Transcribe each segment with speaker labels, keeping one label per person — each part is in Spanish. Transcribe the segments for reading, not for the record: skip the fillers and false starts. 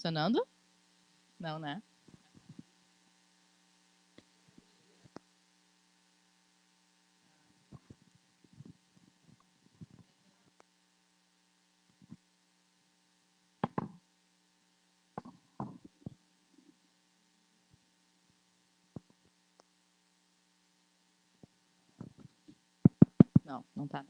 Speaker 1: funcionando? Não, né? Não, não tá.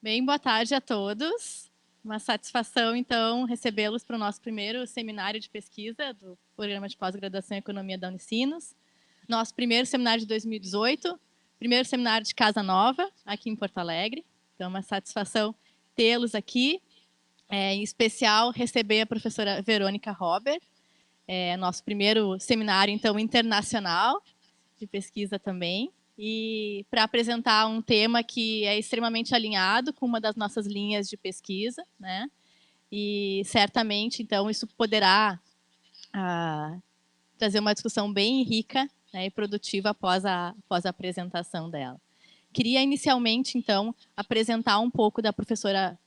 Speaker 1: Bem, boa tarde a todos. Uma satisfação, então, recebê-los para o nosso primeiro seminário de pesquisa do Programa de Pós-Graduação em Economia da Unicinos. Nosso primeiro seminário de 2018, primeiro seminário de Casa Nova, aqui em Porto Alegre. Então, uma satisfação tê-los aqui. Em especial, receber a professora Verônica Robert, nosso primeiro seminário, então, internacional de pesquisa também. E para apresentar um tema que é extremamente alinhado com uma das nossas linhas de pesquisa, né? E certamente, então, isso poderá trazer uma discussão bem rica, né, e produtiva após a apresentação dela. Queria inicialmente, então, apresentar um pouco da professora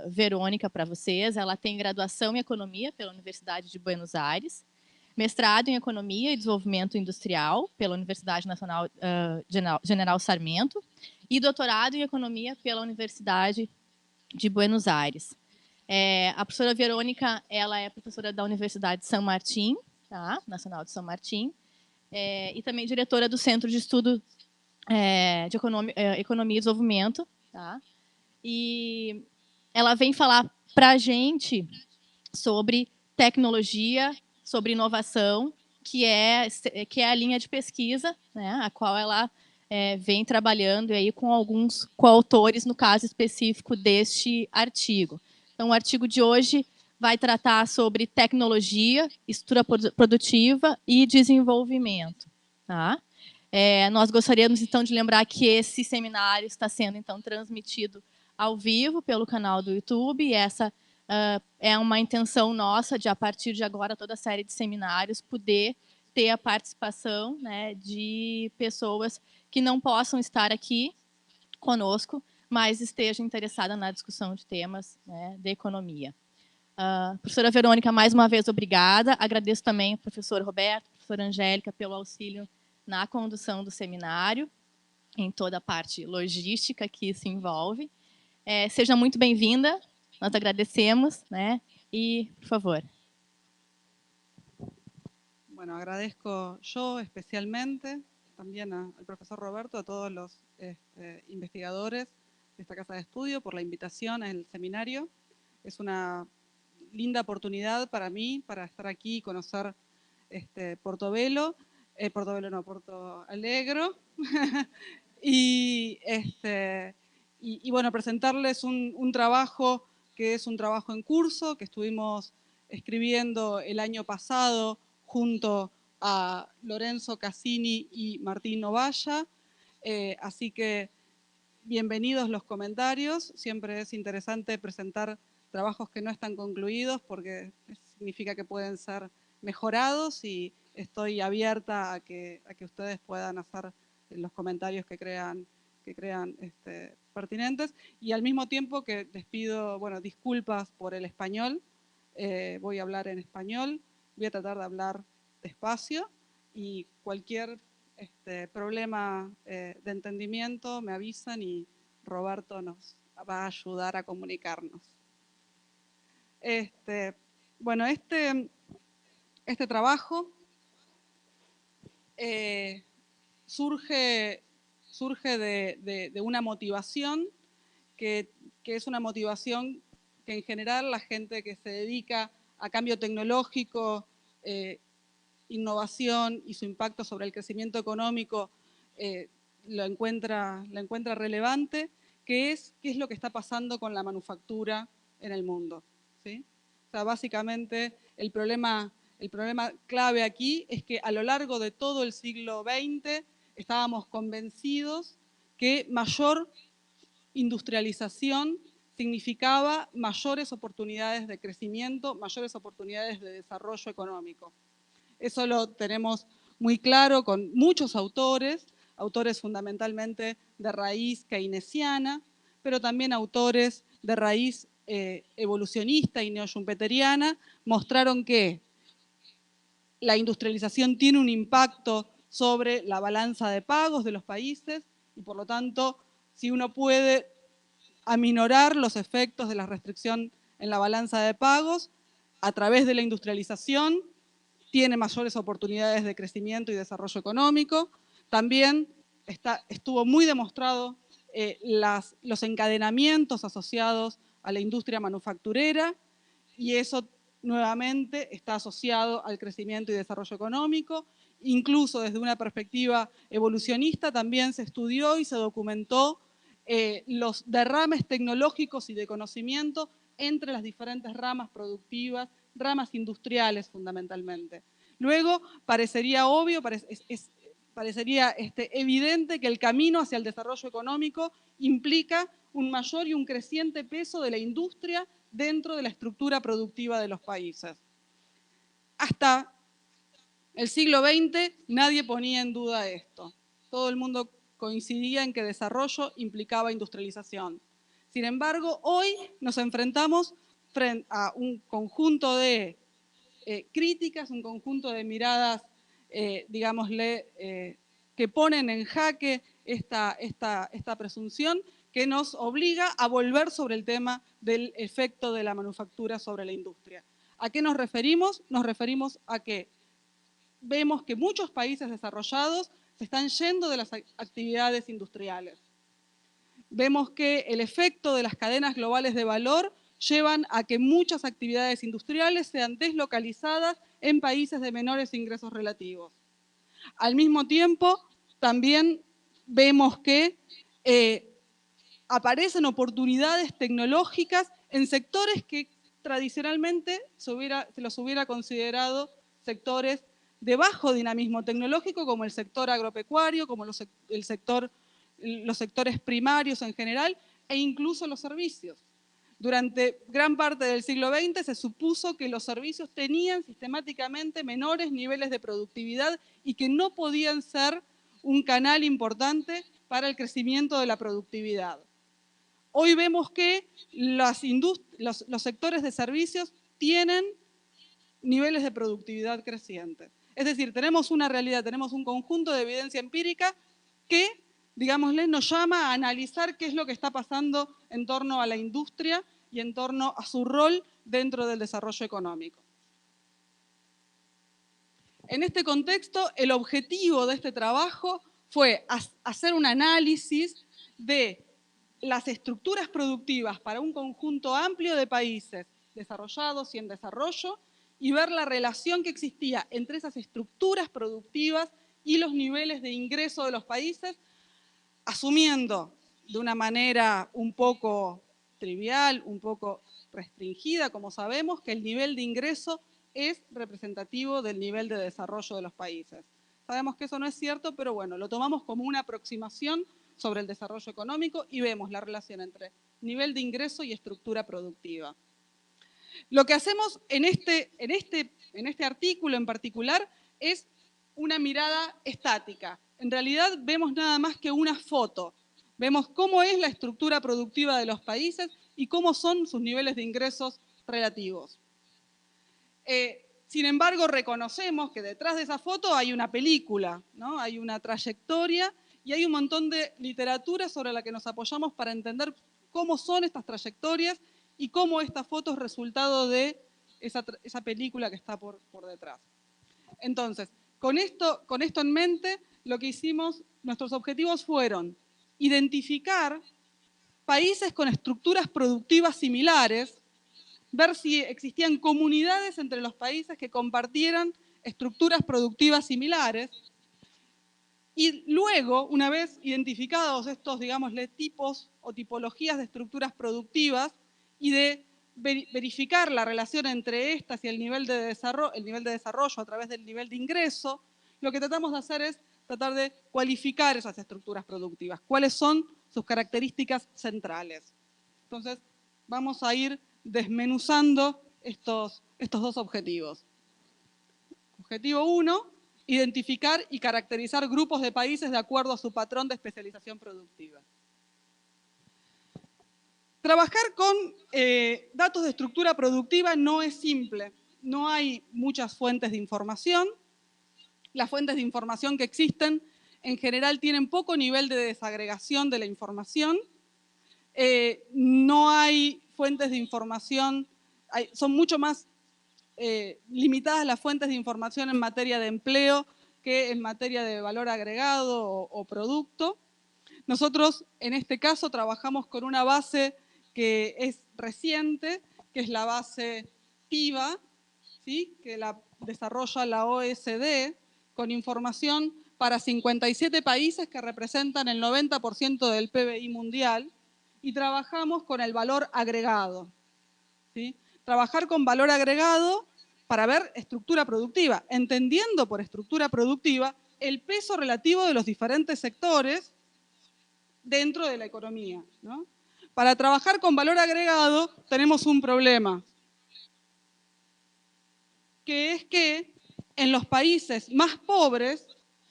Speaker 1: Verônica para vocês. Ela tem graduação em Economia pela Universidade de Buenos Aires, mestrado em Economia e Desenvolvimento Industrial pela Universidade Nacional General Sarmento e doutorado em Economia pela Universidade de Buenos Aires. A professora Verônica, ela é professora da Universidade de São Martim, tá? Nacional de São Martim, e também diretora do Centro de Estudo de Economia e Desenvolvimento, tá? E ela vem falar para a gente sobre tecnologia, sobre inovação, que é a linha de pesquisa, né, a qual ela vem trabalhando aí com alguns coautores, no caso específico deste artigo. Então, o artigo de hoje vai tratar sobre tecnologia, estrutura produtiva e desenvolvimento. Tá? Nós gostaríamos, então, de lembrar que esse seminário está sendo, então, transmitido ao vivo pelo canal do YouTube, e essa é uma intenção nossa de, a partir de agora, toda a série de seminários, poder ter a participação, né, de pessoas que não possam estar aqui conosco, mas estejam interessadas na discussão de temas, né, de economia. Professora Verônica, mais uma vez, obrigada. Agradeço também ao professor Roberto, professora Angélica, pelo auxílio na condução do seminário, em toda a parte logística que isso envolve. Seja muito bem-vinda, nós agradecemos, né? Y, por favor.
Speaker 2: Bueno, agradezco yo especialmente también al profesor Roberto, a todos los investigadores de esta casa de estudio por la invitación al seminario. Es una linda oportunidad para mí, para estar aquí y conocer Portobelo, Portobelo no, Porto Alegre, y, bueno, presentarles un trabajo que es un trabajo en curso, que estuvimos escribiendo el año pasado junto a Lorenzo Cassini y Martín Novalla, así que bienvenidos los comentarios, siempre es interesante presentar trabajos que no están concluidos porque significa que pueden ser mejorados y estoy abierta a que ustedes puedan hacer los comentarios que crean pertinentes, y al mismo tiempo que les pido, bueno, disculpas por el español, voy a hablar en español, voy a tratar de hablar despacio y cualquier problema de entendimiento me avisan y Roberto nos va a ayudar a comunicarnos. Bueno, este trabajo surge de una motivación que es una motivación que en general la gente que se dedica a cambio tecnológico, innovación y su impacto sobre el crecimiento económico la encuentra relevante, que es qué es lo que está pasando con la manufactura en el mundo, ¿sí? O sea, básicamente el problema clave aquí es que a lo largo de todo el siglo XX estábamos convencidos que mayor industrialización significaba mayores oportunidades de crecimiento, mayores oportunidades de desarrollo económico. Eso lo tenemos muy claro con muchos autores fundamentalmente de raíz keynesiana, pero también autores de raíz evolucionista y neoschumpeteriana, mostraron que la industrialización tiene un impacto sobre la balanza de pagos de los países y, por lo tanto, si uno puede aminorar los efectos de la restricción en la balanza de pagos a través de la industrialización, tiene mayores oportunidades de crecimiento y desarrollo económico. También estuvo muy demostrado los encadenamientos asociados a la industria manufacturera, y eso nuevamente está asociado al crecimiento y desarrollo económico. Incluso desde una perspectiva evolucionista también se estudió y se documentó los derrames tecnológicos y de conocimiento entre las diferentes ramas productivas, ramas industriales fundamentalmente. Luego, parecería obvio, parecería evidente que el camino hacia el desarrollo económico implica un mayor y un creciente peso de la industria dentro de la estructura productiva de los países. Hasta el siglo XX nadie ponía en duda esto. Todo el mundo coincidía en que desarrollo implicaba industrialización. Sin embargo, hoy nos enfrentamos frente a un conjunto de críticas, un conjunto de miradas, digámosle, que ponen en jaque esta presunción, que nos obliga a volver sobre el tema del efecto de la manufactura sobre la industria. ¿A qué nos referimos? Nos referimos a que vemos que muchos países desarrollados se están yendo de las actividades industriales. Vemos que el efecto de las cadenas globales de valor llevan a que muchas actividades industriales sean deslocalizadas en países de menores ingresos relativos. Al mismo tiempo, también vemos que aparecen oportunidades tecnológicas en sectores que tradicionalmente se los hubiera considerado sectores de bajo dinamismo tecnológico, como el sector agropecuario, como los sectores primarios en general, e incluso los servicios. Durante gran parte del siglo XX se supuso que los servicios tenían sistemáticamente menores niveles de productividad y que no podían ser un canal importante para el crecimiento de la productividad. Hoy vemos que los sectores de servicios tienen niveles de productividad crecientes. Es decir, tenemos una realidad, tenemos un conjunto de evidencia empírica que, digámosle, nos llama a analizar qué es lo que está pasando en torno a la industria y en torno a su rol dentro del desarrollo económico. En este contexto, el objetivo de este trabajo fue hacer un análisis de las estructuras productivas para un conjunto amplio de países desarrollados y en desarrollo, y ver la relación que existía entre esas estructuras productivas y los niveles de ingreso de los países, asumiendo de una manera un poco trivial, un poco restringida, como sabemos, que el nivel de ingreso es representativo del nivel de desarrollo de los países. Sabemos que eso no es cierto, pero bueno, lo tomamos como una aproximación sobre el desarrollo económico y vemos la relación entre nivel de ingreso y estructura productiva. Lo que hacemos en este artículo en particular es una mirada estática. En realidad vemos nada más que una foto. Vemos cómo es la estructura productiva de los países y cómo son sus niveles de ingresos relativos. Sin embargo, reconocemos que detrás de esa foto hay una película, ¿no? Hay una trayectoria y hay un montón de literatura sobre la que nos apoyamos para entender cómo son estas trayectorias y cómo esta foto es resultado de esa película que está por detrás. Entonces, con esto en mente, lo que hicimos, nuestros objetivos fueron identificar países con estructuras productivas similares, ver si existían comunidades entre los países que compartieran estructuras productivas similares, y luego, una vez identificados estos, digámosle, tipos o tipologías de estructuras productivas y de verificar la relación entre estas y el nivel de desarrollo a través del nivel de ingreso, lo que tratamos de hacer es tratar de cualificar esas estructuras productivas. ¿Cuáles son sus características centrales? Entonces, vamos a ir desmenuzando estos dos objetivos. Objetivo 1, identificar y caracterizar grupos de países de acuerdo a su patrón de especialización productiva. Trabajar con datos de estructura productiva no es simple. No hay muchas fuentes de información. Las fuentes de información que existen en general tienen poco nivel de desagregación de la información. No hay fuentes de información, son mucho más limitadas las fuentes de información en materia de empleo que en materia de valor agregado o producto. Nosotros, en este caso, trabajamos con una base que es reciente, que es la base PIVA, ¿sí? Que la desarrolla la OECD, con información para 57 países que representan el 90% del PBI mundial, y trabajamos con el valor agregado, ¿sí? Trabajar con valor agregado para ver estructura productiva, entendiendo por estructura productiva el peso relativo de los diferentes sectores dentro de la economía, ¿no? Para trabajar con valor agregado tenemos un problema, que es que en los países más pobres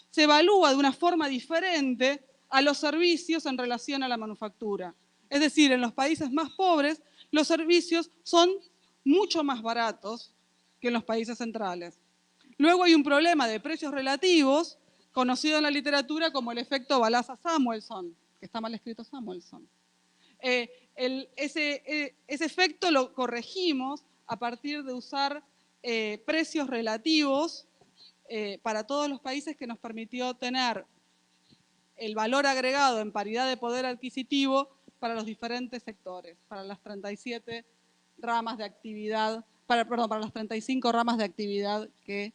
Speaker 2: se evalúa de una forma diferente a los servicios en relación a la manufactura. Es decir, en los países más pobres los servicios son mucho más baratos que en los países centrales. Luego hay un problema de precios relativos, conocido en la literatura como el efecto Balassa-Samuelson, que está mal escrito Samuelson. Ese efecto lo corregimos a partir de usar precios relativos para todos los países, que nos permitió tener el valor agregado en paridad de poder adquisitivo para los diferentes sectores, para las 37 ramas de actividad, para las 35 ramas de actividad que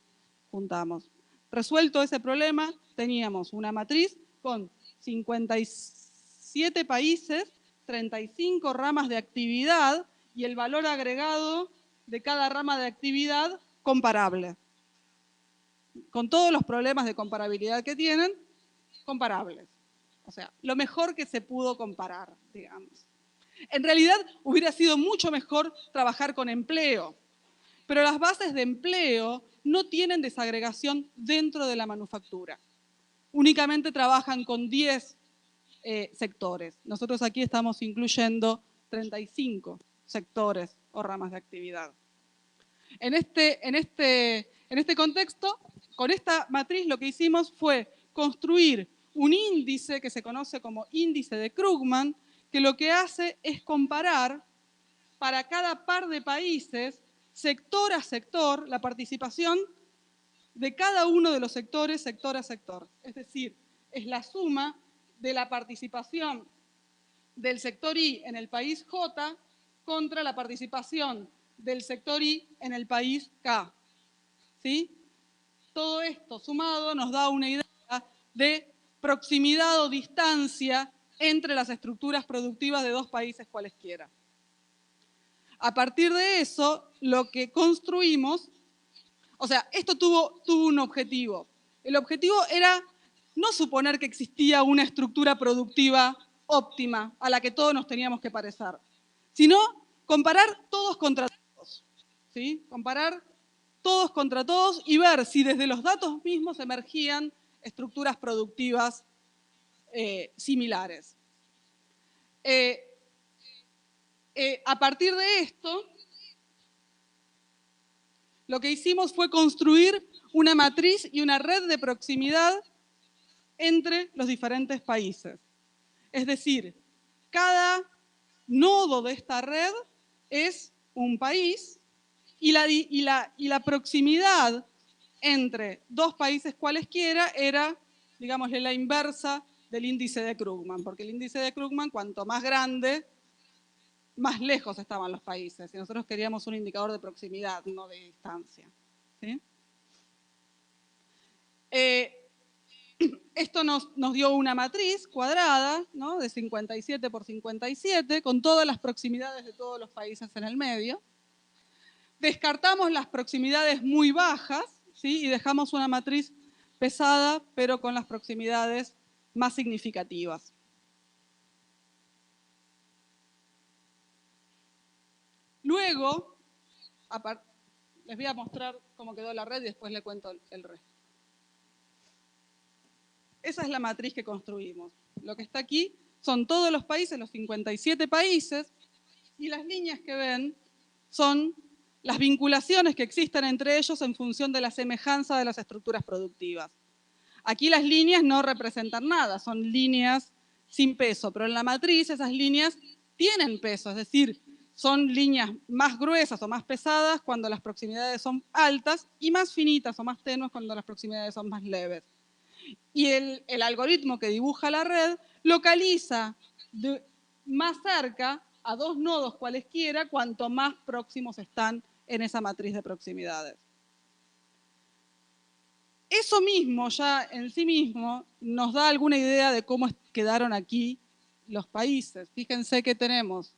Speaker 2: juntamos. Resuelto ese problema, teníamos una matriz con 57 países, 35 ramas de actividad y el valor agregado de cada rama de actividad comparable. Con todos los problemas de comparabilidad que tienen, comparables. O sea, lo mejor que se pudo comparar, digamos. En realidad hubiera sido mucho mejor trabajar con empleo, pero las bases de empleo no tienen desagregación dentro de la manufactura. Únicamente trabajan con 10 sectores. Nosotros aquí estamos incluyendo 35 sectores o ramas de actividad. En este contexto, con esta matriz lo que hicimos fue construir un índice que se conoce como índice de Krugman, que lo que hace es comparar para cada par de países, sector a sector, la participación de cada uno de los sectores, sector a sector. Es decir, es la suma de la participación del sector I en el país J contra la participación del sector I en el país K. ¿Sí? Todo esto sumado nos da una idea de proximidad o distancia entre las estructuras productivas de dos países cualesquiera. A partir de eso, lo que construimos, o sea, esto tuvo un objetivo. El objetivo era no suponer que existía una estructura productiva óptima a la que todos nos teníamos que parecer, sino comparar todos contra todos, ¿sí? Comparar todos contra todos y ver si desde los datos mismos emergían estructuras productivas similares. A partir de esto, lo que hicimos fue construir una matriz y una red de proximidad entre los diferentes países. Es decir, cada nodo de esta red es un país y la proximidad entre dos países cualesquiera era, digámosle, la inversa del índice de Krugman, porque el índice de Krugman, cuanto más grande, más lejos estaban los países. Y nosotros queríamos un indicador de proximidad, no de distancia. ¿Sí? Esto nos dio una matriz cuadrada, ¿no?, de 57 por 57, con todas las proximidades de todos los países en el medio. Descartamos las proximidades muy bajas, ¿sí?, y dejamos una matriz pesada, pero con las proximidades más significativas. Luego, les voy a mostrar cómo quedó la red y después les cuento el resto. Esa es la matriz que construimos. Lo que está aquí son todos los países, los 57 países, y las líneas que ven son las vinculaciones que existen entre ellos en función de la semejanza de las estructuras productivas. Aquí las líneas no representan nada, son líneas sin peso, pero en la matriz esas líneas tienen peso, es decir, son líneas más gruesas o más pesadas cuando las proximidades son altas y más finitas o más tenues cuando las proximidades son más leves. Y el algoritmo que dibuja la red localiza más cerca a dos nodos cualesquiera cuanto más próximos están en esa matriz de proximidades. Eso mismo, ya en sí mismo, nos da alguna idea de cómo quedaron aquí los países. Fíjense que tenemos,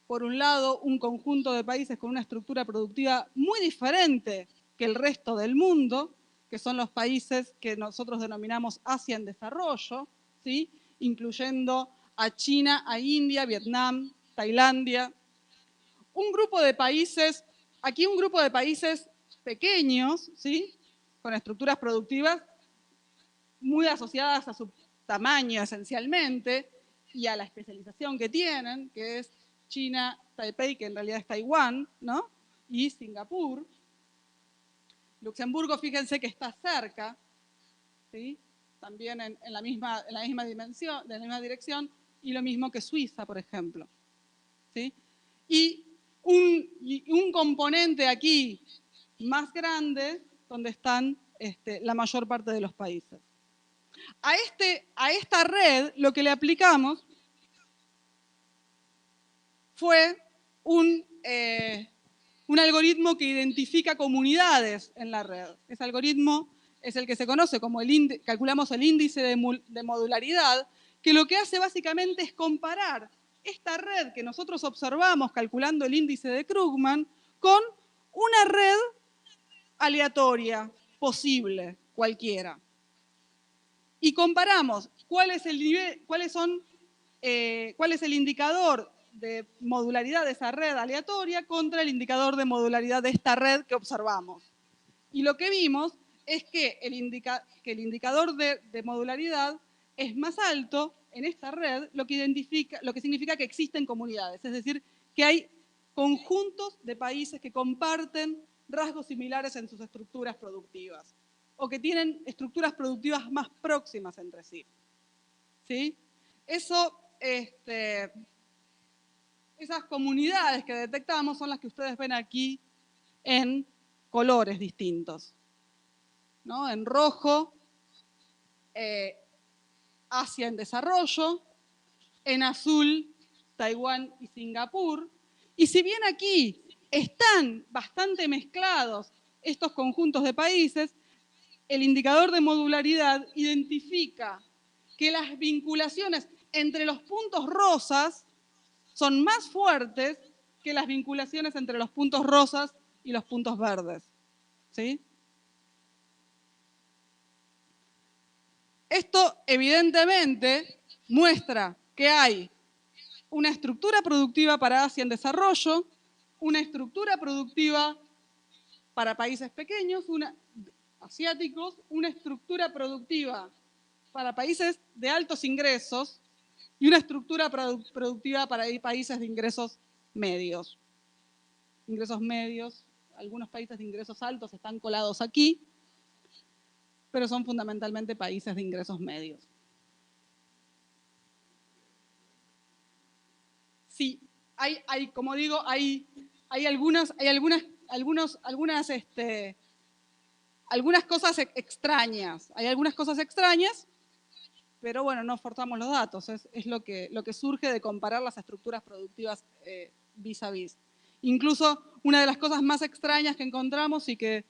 Speaker 2: por un lado, un conjunto de países con una estructura productiva muy diferente que el resto del mundo, que son los países que nosotros denominamos Asia en desarrollo, ¿sí?, incluyendo a China, a India, Vietnam, Tailandia. Un grupo de países, aquí un grupo de países pequeños, ¿sí?, con estructuras productivas muy asociadas a su tamaño esencialmente y a la especialización que tienen, que es China, Taipei, que en realidad es Taiwán, ¿no?, y Singapur. Luxemburgo, fíjense que está cerca, ¿sí?, también en la misma dimensión, de la misma dirección, y lo mismo que Suiza, por ejemplo. ¿Sí? Y un componente aquí más grande, donde están la mayor parte de los países. A esta red lo que le aplicamos fue un algoritmo que identifica comunidades en la red. Ese algoritmo es el que se conoce como calculamos el índice de modularidad, que lo que hace básicamente es comparar esta red que nosotros observamos calculando el índice de Krugman con una red aleatoria, posible, cualquiera. Y comparamos cuál es el indicador de modularidad de esa red aleatoria contra el indicador de modularidad de esta red que observamos. Y lo que vimos es que el indicador de modularidad es más alto en esta red, lo que significa que existen comunidades, es decir, que hay conjuntos de países que comparten rasgos similares en sus estructuras productivas o que tienen estructuras productivas más próximas entre sí. ¿Sí? Eso, esas comunidades que detectamos son las que ustedes ven aquí en colores distintos, ¿no? En rojo, Asia en desarrollo, en azul, Taiwán y Singapur. Y si bien aquí están bastante mezclados estos conjuntos de países, el indicador de modularidad identifica que las vinculaciones entre los puntos rosas son más fuertes que las vinculaciones entre los puntos rosas y los puntos verdes. ¿Sí? Esto evidentemente muestra que hay una estructura productiva para Asia en desarrollo, una estructura productiva para países pequeños, asiáticos, una estructura productiva para países de altos ingresos y una estructura productiva para países de ingresos medios. Ingresos medios, algunos países de ingresos altos están colados aquí, pero son fundamentalmente países de ingresos medios. Sí, como digo, hay algunas cosas extrañas. Hay algunas cosas extrañas, pero bueno, no forzamos los datos. Es lo que surge de comparar las estructuras productivas vis a vis. Incluso una de las cosas más extrañas que encontramos y que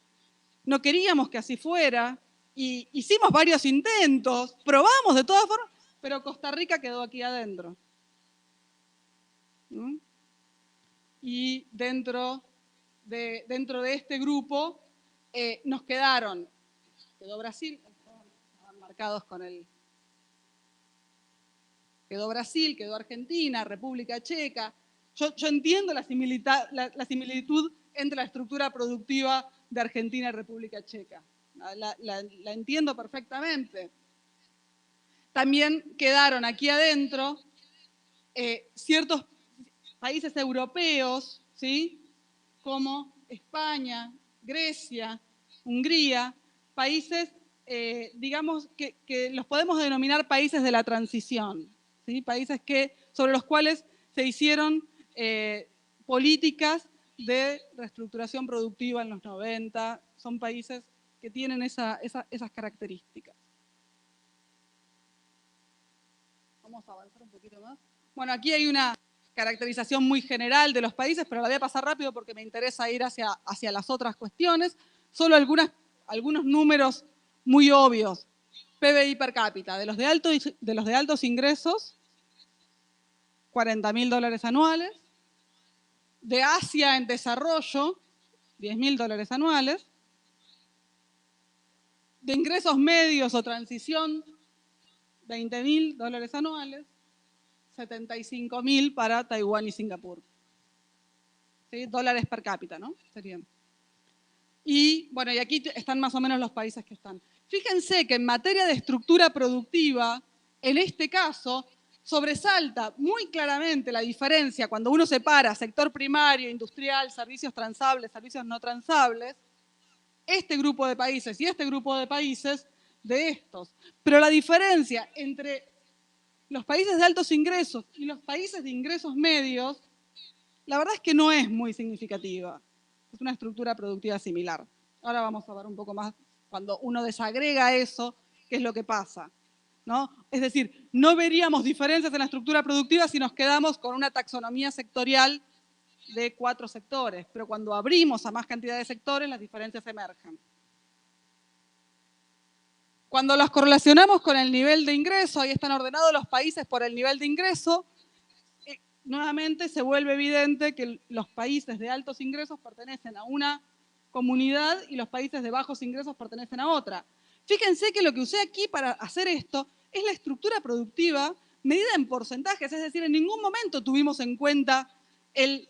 Speaker 2: no queríamos que así fuera, y hicimos varios intentos, probamos de todas formas, pero Costa Rica quedó aquí adentro. ¿Mm? Y dentro de este grupo nos quedó Brasil, estaban marcados con quedó Brasil, quedó Argentina, República Checa. Yo entiendo la similitud entre la estructura productiva de Argentina y República Checa. La entiendo perfectamente. También quedaron aquí adentro ciertos países europeos, ¿sí? Como España, Grecia, Hungría, países, digamos, que los podemos denominar países de la transición, ¿sí? Países sobre los cuales se hicieron políticas de reestructuración productiva en los 90, son países que tienen esas características. Vamos a avanzar un poquito más. Bueno, aquí hay una caracterización muy general de los países, pero la voy a pasar rápido porque me interesa ir hacia las otras cuestiones. Solo algunos números muy obvios. PBI per cápita, de los de altos ingresos, $40.000 anuales. De Asia en desarrollo, $10.000 anuales. De ingresos medios o transición, $20.000 anuales. 75.000 para Taiwán y Singapur. ¿Sí? Dólares per cápita, ¿no? Serían. Y bueno, y aquí están más o menos los países que están. Fíjense que en materia de estructura productiva, en este caso, sobresalta muy claramente la diferencia cuando uno separa sector primario, industrial, servicios transables, servicios no transables, este grupo de países y este grupo de países de estos. Pero la diferencia entre los países de altos ingresos y los países de ingresos medios, la verdad es que no es muy significativa. Es una estructura productiva similar. Ahora vamos a ver un poco más, cuando uno desagrega eso, qué es lo que pasa, ¿no? Es decir, no veríamos diferencias en la estructura productiva si nos quedamos con una taxonomía sectorial de 4 sectores, pero cuando abrimos a más cantidad de sectores, las diferencias emergen. Cuando los correlacionamos con el nivel de ingreso, ahí están ordenados los países por el nivel de ingreso, nuevamente se vuelve evidente que los países de altos ingresos pertenecen a una comunidad y los países de bajos ingresos pertenecen a otra. Fíjense que lo que usé aquí para hacer esto es la estructura productiva medida en porcentajes, es decir, en ningún momento tuvimos en cuenta el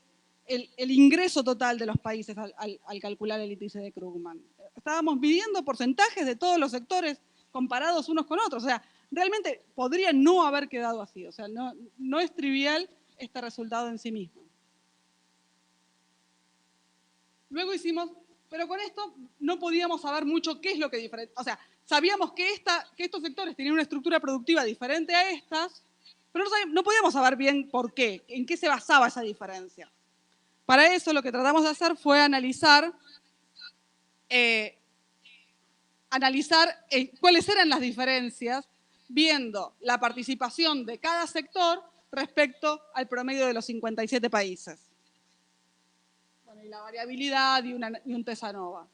Speaker 2: ingreso total de los países al calcular el índice de Krugman. Estábamos midiendo porcentajes de todos los sectores comparados unos con otros. O sea, realmente podría no haber quedado así. O sea, no es trivial este resultado en sí mismo. Luego hicimos, pero con esto no podíamos saber mucho qué es lo que diferencia. O sea, sabíamos que estos sectores tenían una estructura productiva diferente a estas, pero no podíamos saber bien por qué, en qué se basaba esa diferencia. Para eso lo que tratamos de hacer fue analizar cuáles eran las diferencias, viendo la participación de cada sector respecto al promedio de los 57 países. Bueno, y la variabilidad y un Tesanova.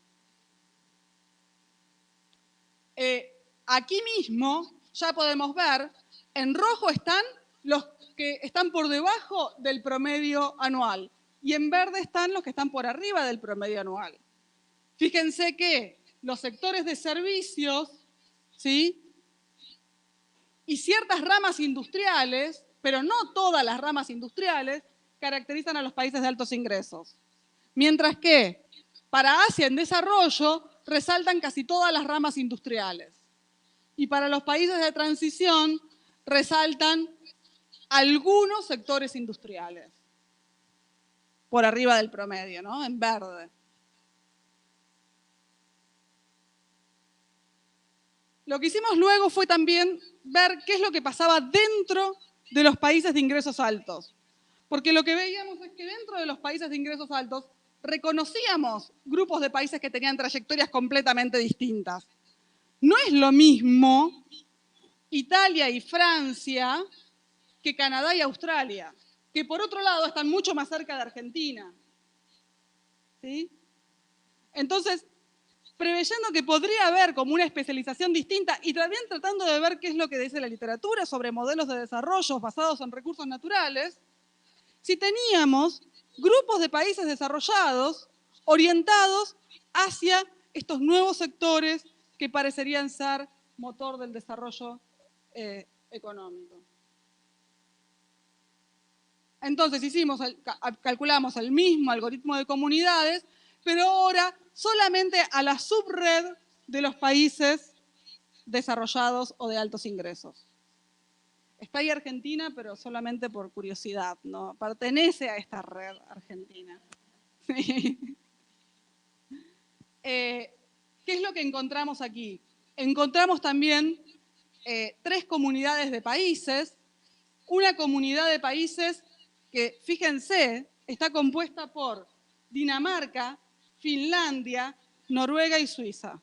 Speaker 2: Aquí mismo ya podemos ver, en rojo están los que están por debajo del promedio anual y en verde están los que están por arriba del promedio anual. Fíjense que los sectores de servicios, ¿sí?, y ciertas ramas industriales, pero no todas las ramas industriales, caracterizan a los países de altos ingresos. Mientras que para Asia en desarrollo resaltan casi todas las ramas industriales. Y para los países de transición resaltan algunos sectores industriales, por arriba del promedio, ¿no?, en verde. Lo que hicimos luego fue también ver qué es lo que pasaba dentro de los países de ingresos altos. Porque lo que veíamos es que dentro de los países de ingresos altos reconocíamos grupos de países que tenían trayectorias completamente distintas. No es lo mismo Italia y Francia que Canadá y Australia, que por otro lado están mucho más cerca de Argentina. ¿Sí? Entonces, preveyendo que podría haber como una especialización distinta y también tratando de ver qué es lo que dice la literatura sobre modelos de desarrollo basados en recursos naturales, si teníamos grupos de países desarrollados orientados hacia estos nuevos sectores que parecerían ser motor del desarrollo económico. Entonces calculamos el mismo algoritmo de comunidades, pero ahora solamente a la subred de los países desarrollados o de altos ingresos. Está ahí Argentina, pero solamente por curiosidad, ¿no? Pertenece a esta red Argentina. ¿Qué es lo que encontramos aquí? Encontramos también 3 comunidades de países. Una comunidad de países que, fíjense, está compuesta por Dinamarca, Finlandia, Noruega y Suecia.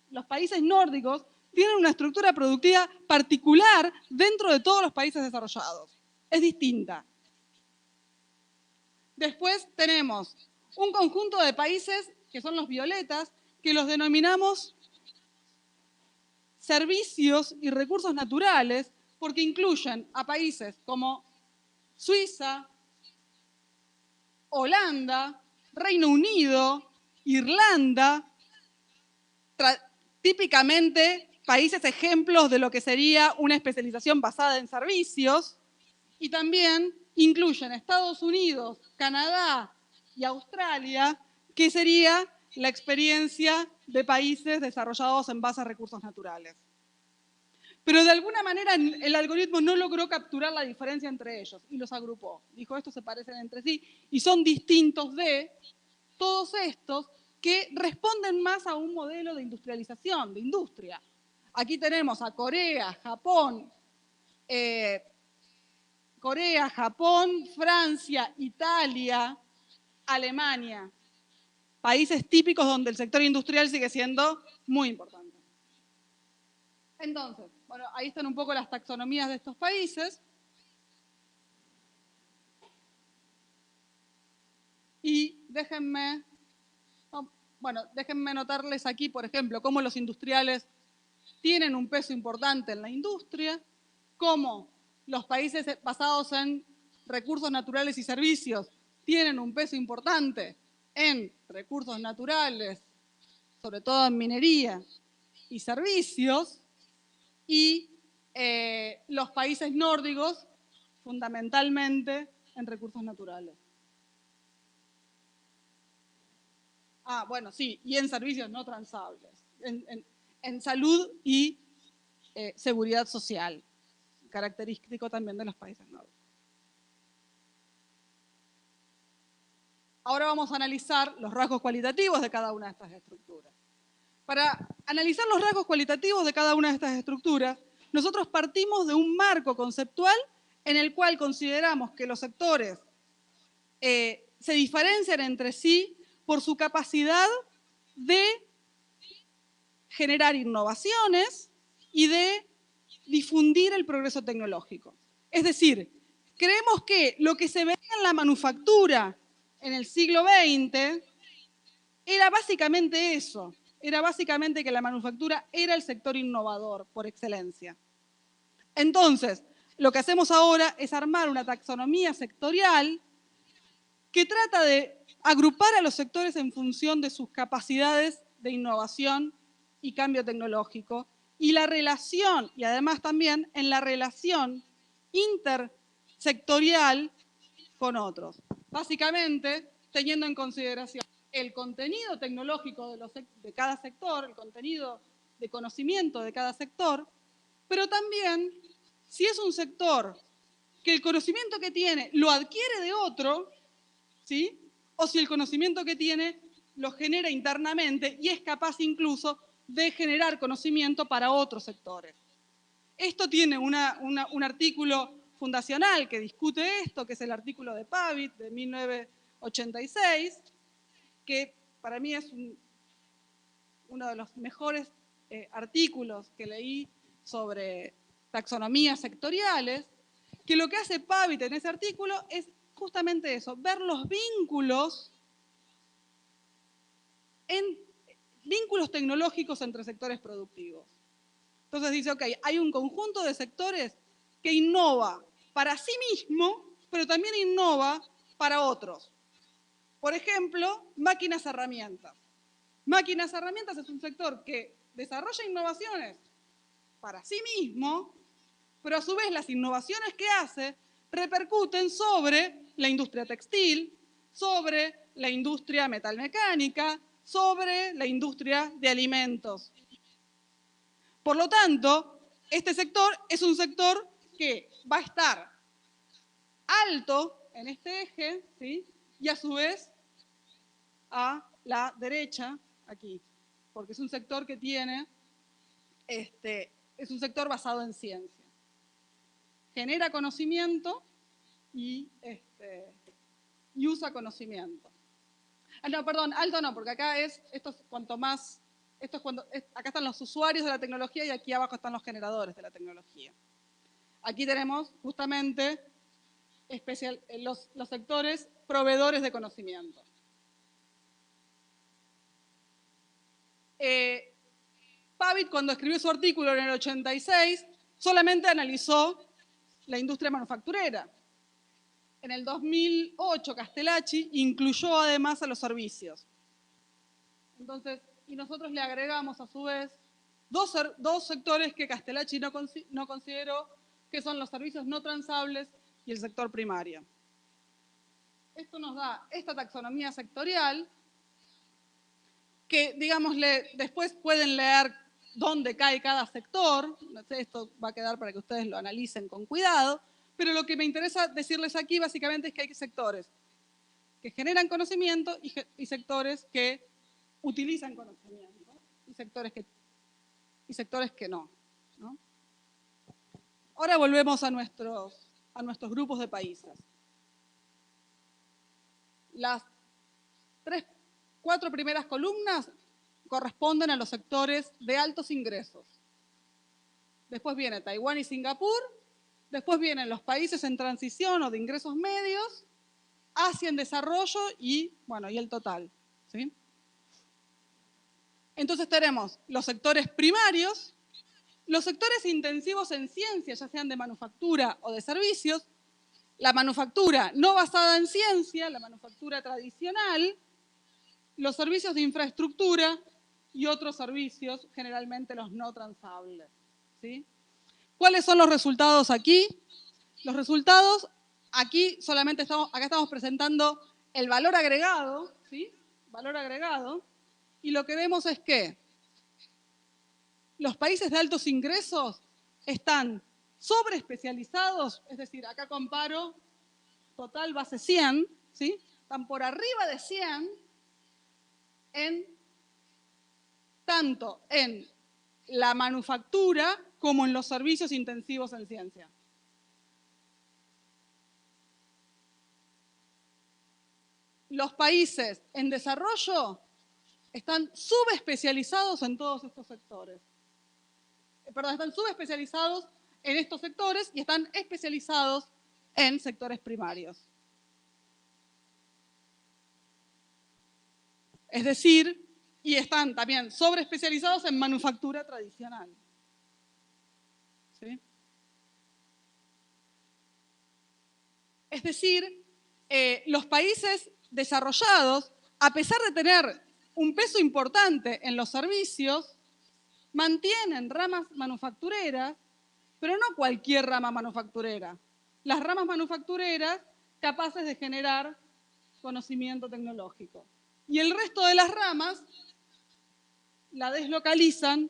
Speaker 2: Los países nórdicos tienen una estructura productiva particular dentro de todos los países desarrollados. Es distinta. Después tenemos un conjunto de países, que son los violetas, que los denominamos servicios y recursos naturales, porque incluyen a países como Suiza, Holanda, Reino Unido, Irlanda, típicamente países ejemplos de lo que sería una especialización basada en servicios, y también incluyen Estados Unidos, Canadá y Australia, que sería la experiencia de países desarrollados en base a recursos naturales. Pero de alguna manera el algoritmo no logró capturar la diferencia entre ellos y los agrupó. Dijo, estos se parecen entre sí y son distintos de todos estos que responden más a un modelo de industrialización, de industria. Aquí tenemos a Corea, Japón, Francia, Italia, Alemania. Países típicos donde el sector industrial sigue siendo muy importante. Entonces, bueno, ahí están un poco las taxonomías de estos países. Y déjenme notarles aquí, por ejemplo, cómo los industriales tienen un peso importante en la industria, cómo los países basados en recursos naturales y servicios tienen un peso importante en recursos naturales, sobre todo en minería y servicios, y los países nórdicos fundamentalmente en recursos naturales. Ah, bueno, sí, y en servicios no transables, en salud y seguridad social, característico también de los países nórdicos. Ahora vamos a analizar los rasgos cualitativos de cada una de estas estructuras. Para analizar los rasgos cualitativos de cada una de estas estructuras, nosotros partimos de un marco conceptual en el cual consideramos que los sectores se diferencian entre sí por su capacidad de generar innovaciones y de difundir el progreso tecnológico. Es decir, creemos que lo que se veía en la manufactura en el siglo XX era básicamente eso. Era básicamente que la manufactura era el sector innovador por excelencia. Entonces, lo que hacemos ahora es armar una taxonomía sectorial que trata de agrupar a los sectores en función de sus capacidades de innovación y cambio tecnológico y la relación, y además también en la relación intersectorial con otros. Básicamente, teniendo en consideración el contenido tecnológico de cada sector, el contenido de conocimiento de cada sector, pero también si es un sector que el conocimiento que tiene lo adquiere de otro, ¿sí? O si el conocimiento que tiene lo genera internamente y es capaz incluso de generar conocimiento para otros sectores. Esto tiene un artículo fundacional que discute esto, que es el artículo de Pavitt de 1986, que para mí es uno de los mejores artículos que leí sobre taxonomías sectoriales, que lo que hace Pavitt en ese artículo es justamente eso, ver los vínculos tecnológicos entre sectores productivos. Entonces dice, ok, hay un conjunto de sectores que innova para sí mismo, pero también innova para otros. Por ejemplo, máquinas herramientas. Máquinas herramientas es un sector que desarrolla innovaciones para sí mismo, pero a su vez las innovaciones que hace repercuten sobre la industria textil, sobre la industria metalmecánica, sobre la industria de alimentos. Por lo tanto, este sector es un sector que va a estar alto en este eje, ¿sí? Y a su vez a la derecha, aquí, porque es un sector que tiene, es un sector basado en ciencia. Genera conocimiento y usa conocimiento. Ah, no, perdón, alto no, porque acá esto es cuanto más, acá están los usuarios de la tecnología y aquí abajo están los generadores de la tecnología. Aquí tenemos justamente los sectores proveedores de conocimiento. Pavitt, cuando escribió su artículo en el 86, solamente analizó la industria manufacturera. En el 2008, Castellacci incluyó además a los servicios. Entonces, y nosotros le agregamos a su vez dos sectores que Castellacci no consideró, que son los servicios no transables y el sector primario. Esto nos da esta taxonomía sectorial que, digámosle, después pueden leer dónde cae cada sector. Esto va a quedar para que ustedes lo analicen con cuidado, pero lo que me interesa decirles aquí básicamente es que hay sectores que generan conocimiento y sectores que utilizan conocimiento y sectores que no. Ahora volvemos a nuestros grupos de países. Las 4 primeras columnas corresponden a los sectores de altos ingresos. Después viene Taiwán y Singapur, después vienen los países en transición o de ingresos medios, Asia en desarrollo y el total, ¿sí? Entonces tenemos los sectores primarios, los sectores intensivos en ciencia, ya sean de manufactura o de servicios, la manufactura no basada en ciencia, la manufactura tradicional, los servicios de infraestructura y otros servicios, generalmente los no transables, ¿sí? ¿Cuáles son los resultados aquí? Los resultados, aquí solamente estamos presentando el valor agregado, ¿sí? Valor agregado, y lo que vemos es que los países de altos ingresos están sobreespecializados, es decir, acá comparo total base 100, ¿sí? Están por arriba de 100 tanto en la manufactura como en los servicios intensivos en ciencia. Los países en desarrollo están subespecializados en todos estos sectores. Perdón, están subespecializados en estos sectores y están especializados en sectores primarios. Es decir, y están también sobreespecializados en manufactura tradicional. ¿Sí? Es decir, los países desarrollados, a pesar de tener un peso importante en los servicios, mantienen ramas manufactureras, pero no cualquier rama manufacturera. Las ramas manufactureras capaces de generar conocimiento tecnológico. Y el resto de las ramas la deslocalizan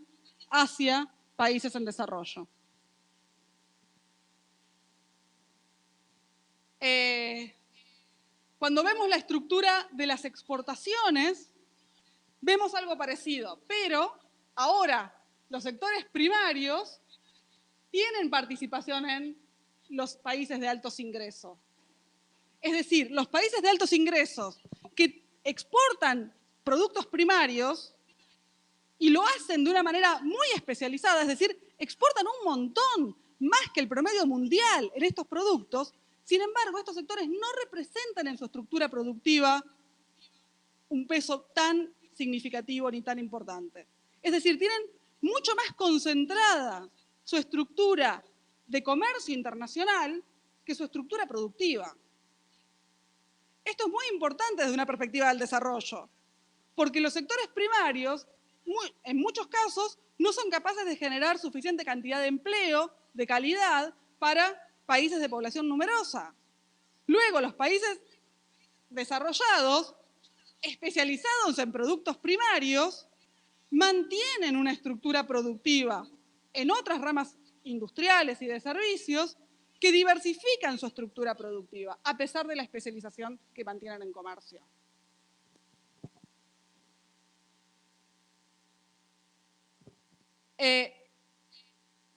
Speaker 2: hacia países en desarrollo. Cuando vemos la estructura de las exportaciones, vemos algo parecido, pero ahora los sectores primarios tienen participación en los países de altos ingresos. Es decir, los países de altos ingresos que exportan productos primarios y lo hacen de una manera muy especializada, es decir, exportan un montón, más que el promedio mundial en estos productos. Sin embargo, estos sectores no representan en su estructura productiva un peso tan significativo ni tan importante. Es decir, tienen mucho más concentrada su estructura de comercio internacional que su estructura productiva. Esto es muy importante desde una perspectiva del desarrollo, porque los sectores primarios, en muchos casos, no son capaces de generar suficiente cantidad de empleo de calidad para países de población numerosa. Luego, los países desarrollados, especializados en productos primarios, mantienen una estructura productiva en otras ramas industriales y de servicios que diversifican su estructura productiva, a pesar de la especialización que mantienen en comercio.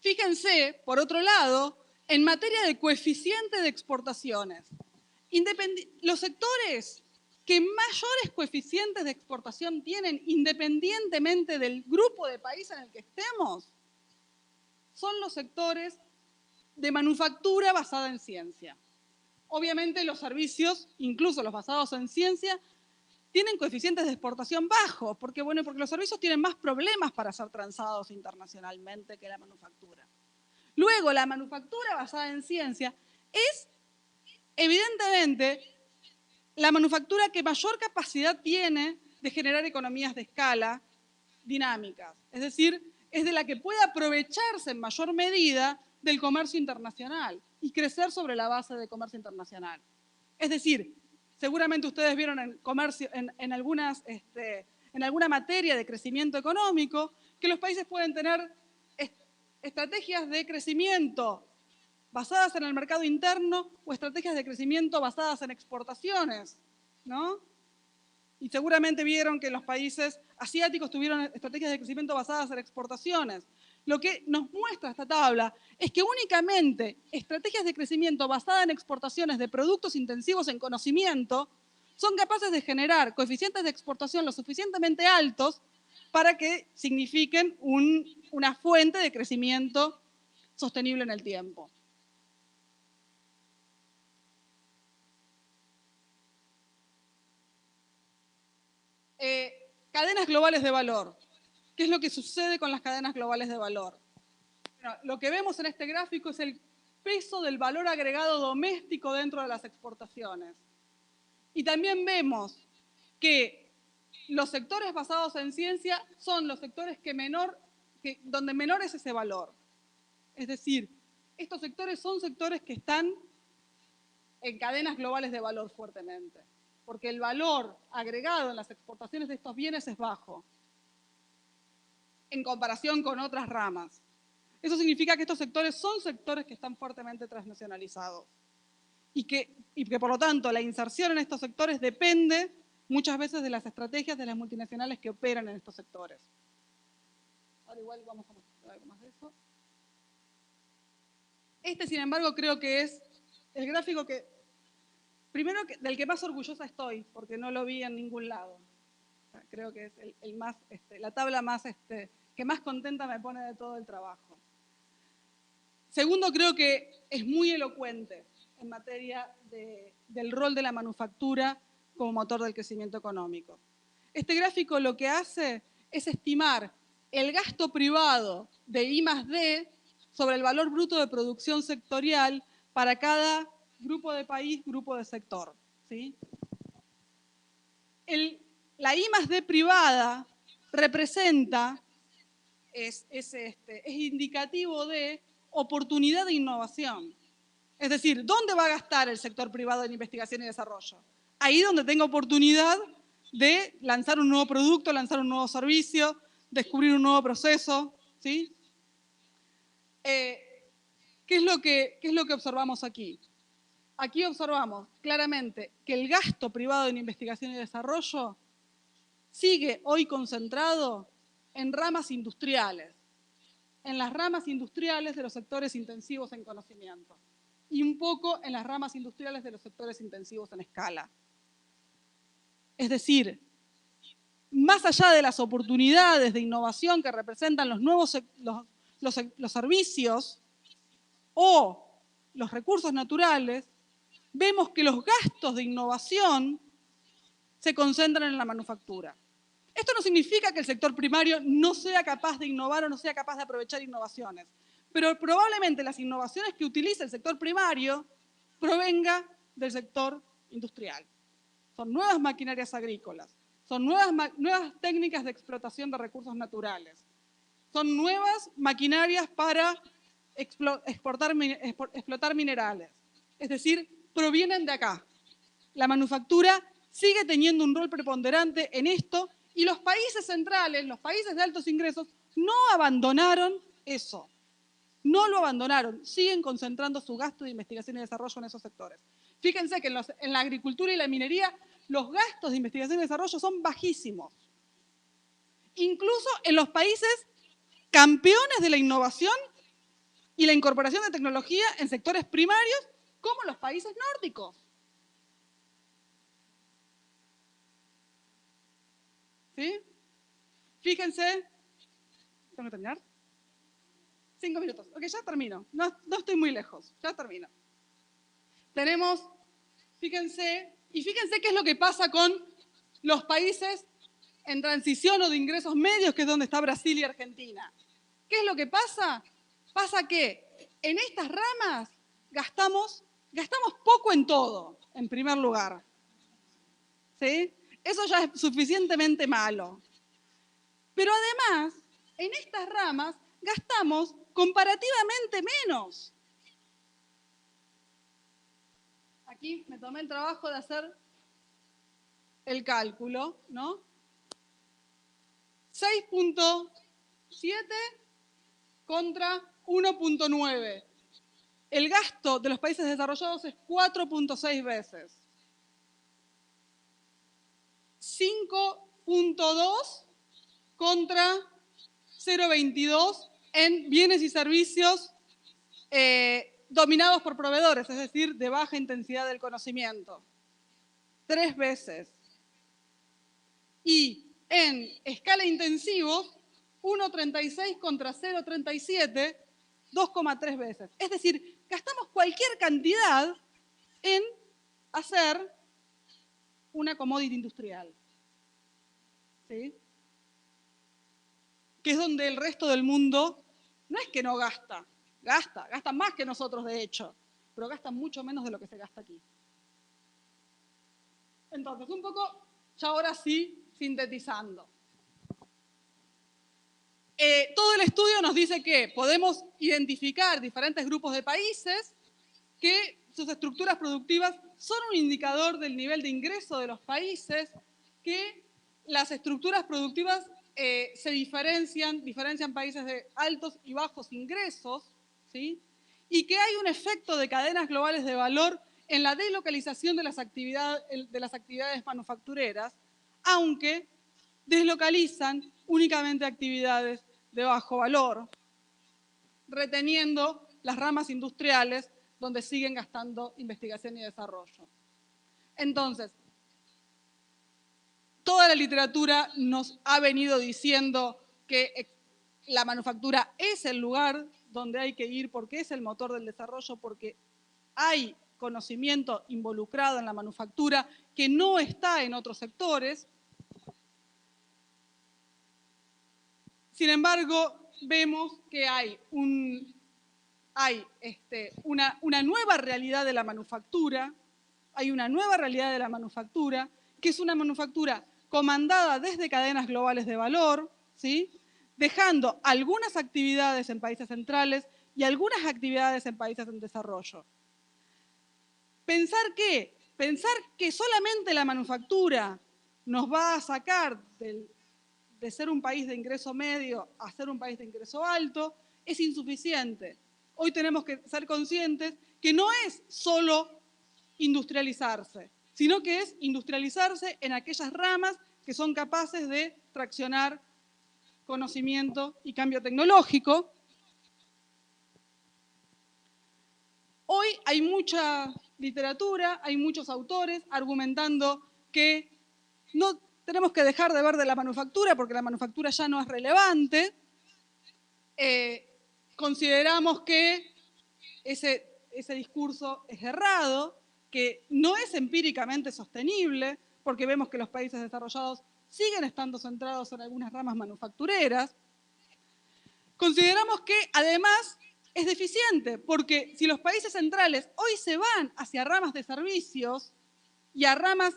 Speaker 2: Fíjense, por otro lado, en materia de coeficiente de exportaciones. Los sectores que mayores coeficientes de exportación tienen, independientemente del grupo de país en el que estemos, son los sectores de manufactura basada en ciencia. Obviamente los servicios, incluso los basados en ciencia, tienen coeficientes de exportación bajos, porque los servicios tienen más problemas para ser transados internacionalmente que la manufactura. Luego, la manufactura basada en ciencia es, evidentemente, la manufactura que mayor capacidad tiene de generar economías de escala dinámicas. Es decir, es de la que puede aprovecharse en mayor medida del comercio internacional y crecer sobre la base de comercio internacional. Es decir, seguramente ustedes vieron en comercio, en alguna materia de crecimiento económico, que los países pueden tener estrategias de crecimiento basadas en el mercado interno o estrategias de crecimiento basadas en exportaciones, ¿no? Y seguramente vieron que los países asiáticos tuvieron estrategias de crecimiento basadas en exportaciones. Lo que nos muestra esta tabla es que únicamente estrategias de crecimiento basadas en exportaciones de productos intensivos en conocimiento son capaces de generar coeficientes de exportación lo suficientemente altos para que signifiquen una fuente de crecimiento sostenible en el tiempo. Cadenas globales de valor. ¿Qué es lo que sucede con las cadenas globales de valor? Bueno, lo que vemos en este gráfico es el peso del valor agregado doméstico dentro de las exportaciones. Y también vemos que los sectores basados en ciencia son los sectores donde menor es ese valor. Es decir, estos sectores son sectores que están en cadenas globales de valor fuertemente, porque el valor agregado en las exportaciones de estos bienes es bajo en comparación con otras ramas. Eso significa que estos sectores son sectores que están fuertemente transnacionalizados y que por lo tanto la inserción en estos sectores depende muchas veces de las estrategias de las multinacionales que operan en estos sectores. Ahora igual vamos a mostrar algo más de eso. Sin embargo, creo que es el gráfico primero del que más orgullosa estoy, porque no lo vi en ningún lado. Creo que es la tabla que más contenta me pone de todo el trabajo. Segundo, creo que es muy elocuente. en materia del rol de la manufactura como motor del crecimiento económico. Este gráfico lo que hace es estimar el gasto privado de I+D sobre el valor bruto de producción sectorial para cada grupo de país, grupo de sector, ¿sí? La I+D privada representa, es indicativo de oportunidad de innovación. Es decir, ¿dónde va a gastar el sector privado en investigación y desarrollo? Ahí donde tenga oportunidad de lanzar un nuevo producto, lanzar un nuevo servicio, descubrir un nuevo proceso, ¿sí? ¿Qué es lo que observamos aquí? Aquí observamos claramente que el gasto privado en investigación y desarrollo sigue hoy concentrado en ramas industriales, en las ramas industriales de los sectores intensivos en conocimiento y un poco en las ramas industriales de los sectores intensivos en escala. Es decir, más allá de las oportunidades de innovación que representan los nuevos los servicios o los recursos naturales, vemos que los gastos de innovación se concentran en la manufactura. Esto no significa que el sector primario no sea capaz de innovar o no sea capaz de aprovechar innovaciones, pero probablemente las innovaciones que utiliza el sector primario provenga del sector industrial. Son nuevas maquinarias agrícolas, son nuevas técnicas de explotación de recursos naturales, son nuevas maquinarias para explotar minerales. Es decir, provienen de acá. La manufactura sigue teniendo un rol preponderante en esto y los países centrales, los países de altos ingresos, no abandonaron eso. No lo abandonaron, siguen concentrando su gasto de investigación y desarrollo en esos sectores. Fíjense que en la agricultura y la minería los gastos de investigación y desarrollo son bajísimos. Incluso en los países campeones de la innovación y la incorporación de tecnología en sectores primarios, como los países nórdicos. ¿Sí? Fíjense, ¿tengo que terminar? 5 minutos. Ok, ya termino. No estoy muy lejos, ya termino. Tenemos, fíjense qué es lo que pasa con los países en transición o de ingresos medios, que es donde está Brasil y Argentina. ¿Qué es lo que pasa? Pasa que en estas ramas gastamos poco en todo, en primer lugar. ¿Sí? Eso ya es suficientemente malo. Pero además, en estas ramas gastamos comparativamente menos. Aquí me tomé el trabajo de hacer el cálculo, ¿no? 6.7 contra 1.9. El gasto de los países desarrollados es 4.6 veces. 5.2 contra 0.22 en bienes y servicios dominados por proveedores, es decir, de baja intensidad del conocimiento. 3 veces. Y en escala intensivos, 1.36 contra 0.37, 2,3 veces. Es decir, gastamos cualquier cantidad en hacer una commodity industrial. ¿Sí? Que es donde el resto del mundo no es que no gasta más que nosotros de hecho, pero gasta mucho menos de lo que se gasta aquí. Entonces, un poco, ya ahora sí, sintetizando. Todo el estudio nos dice que podemos identificar diferentes grupos de países que sus estructuras productivas son un indicador del nivel de ingreso de los países, que las estructuras productivas se diferencian países de altos y bajos ingresos, ¿sí? Y que hay un efecto de cadenas globales de valor en la deslocalización de las actividades manufactureras, aunque deslocalizan únicamente actividades de bajo valor, reteniendo las ramas industriales donde siguen gastando investigación y desarrollo. Entonces, toda la literatura nos ha venido diciendo que la manufactura es el lugar donde hay que ir porque es el motor del desarrollo, porque hay conocimiento involucrado en la manufactura que no está en otros sectores. Sin embargo, vemos que hay una nueva realidad de la manufactura, que es una manufactura comandada desde cadenas globales de valor, ¿sí? Dejando algunas actividades en países centrales y algunas actividades en países en desarrollo. Pensar que solamente la manufactura nos va a sacar de ser un país de ingreso medio a ser un país de ingreso alto es insuficiente. Hoy tenemos que ser conscientes que no es solo industrializarse, sino que es industrializarse en aquellas ramas que son capaces de traccionar conocimiento y cambio tecnológico. Hoy hay mucha literatura, hay muchos autores argumentando que no tenemos que dejar de ver de la manufactura porque la manufactura ya no es relevante. Consideramos que ese discurso es errado, que no es empíricamente sostenible, porque vemos que los países desarrollados siguen estando centrados en algunas ramas manufactureras. Consideramos que además es deficiente, porque si los países centrales hoy se van hacia ramas de servicios y a ramas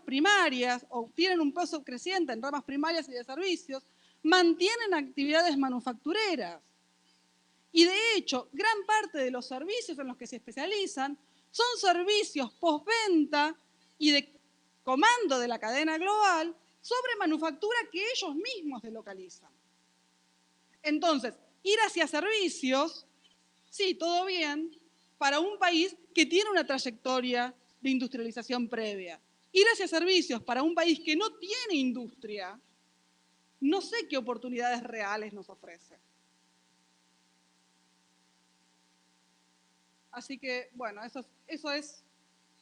Speaker 2: primarias, o tienen un peso creciente en ramas primarias y de servicios, mantienen actividades manufactureras. Y de hecho, gran parte de los servicios en los que se especializan son servicios postventa y de comando de la cadena global sobre manufactura que ellos mismos delocalizan. Entonces, ir hacia servicios, sí, todo bien, para un país que tiene una trayectoria de industrialización previa. Ir hacia servicios para un país que no tiene industria, no sé qué oportunidades reales nos ofrece. Así que, bueno, eso es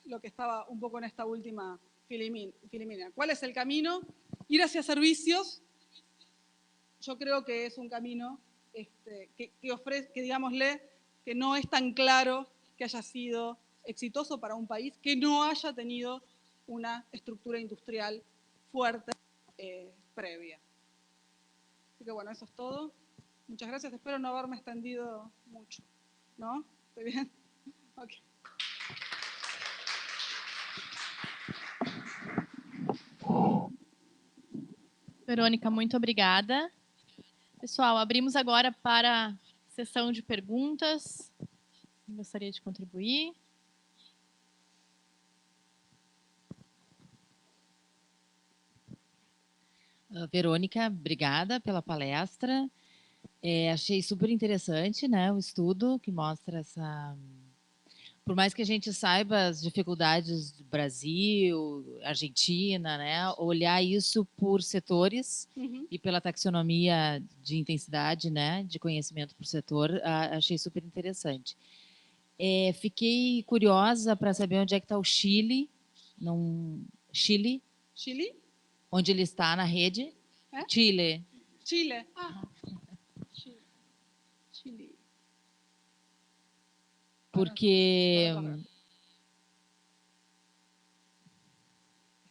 Speaker 2: lo que estaba un poco en esta última Filomena. ¿Cuál es el camino? Ir hacia servicios, yo creo que es un camino digámosle, que no es tan claro que haya sido exitoso para un país que no haya tenido una estructura industrial fuerte previa. Así que bueno, eso es todo. Muchas gracias. Espero no haberme extendido mucho. ¿No? ¿Estoy bien? Ok.
Speaker 1: Verônica, muito obrigada. Pessoal, abrimos agora para a sessão de perguntas. Quem gostaria de contribuir?
Speaker 3: Verônica, obrigada pela palestra. Achei super interessante, né, o estudo que mostra essa... Por mais que a gente saiba as dificuldades do Brasil, Argentina, né, olhar isso por setores e pela taxonomia de intensidade, né, de conhecimento por setor, achei super interessante. Fiquei curiosa para saber onde é que está o Chile, Chile? Onde ele está na rede? Chile.
Speaker 2: Chile. Chile.
Speaker 3: Porque...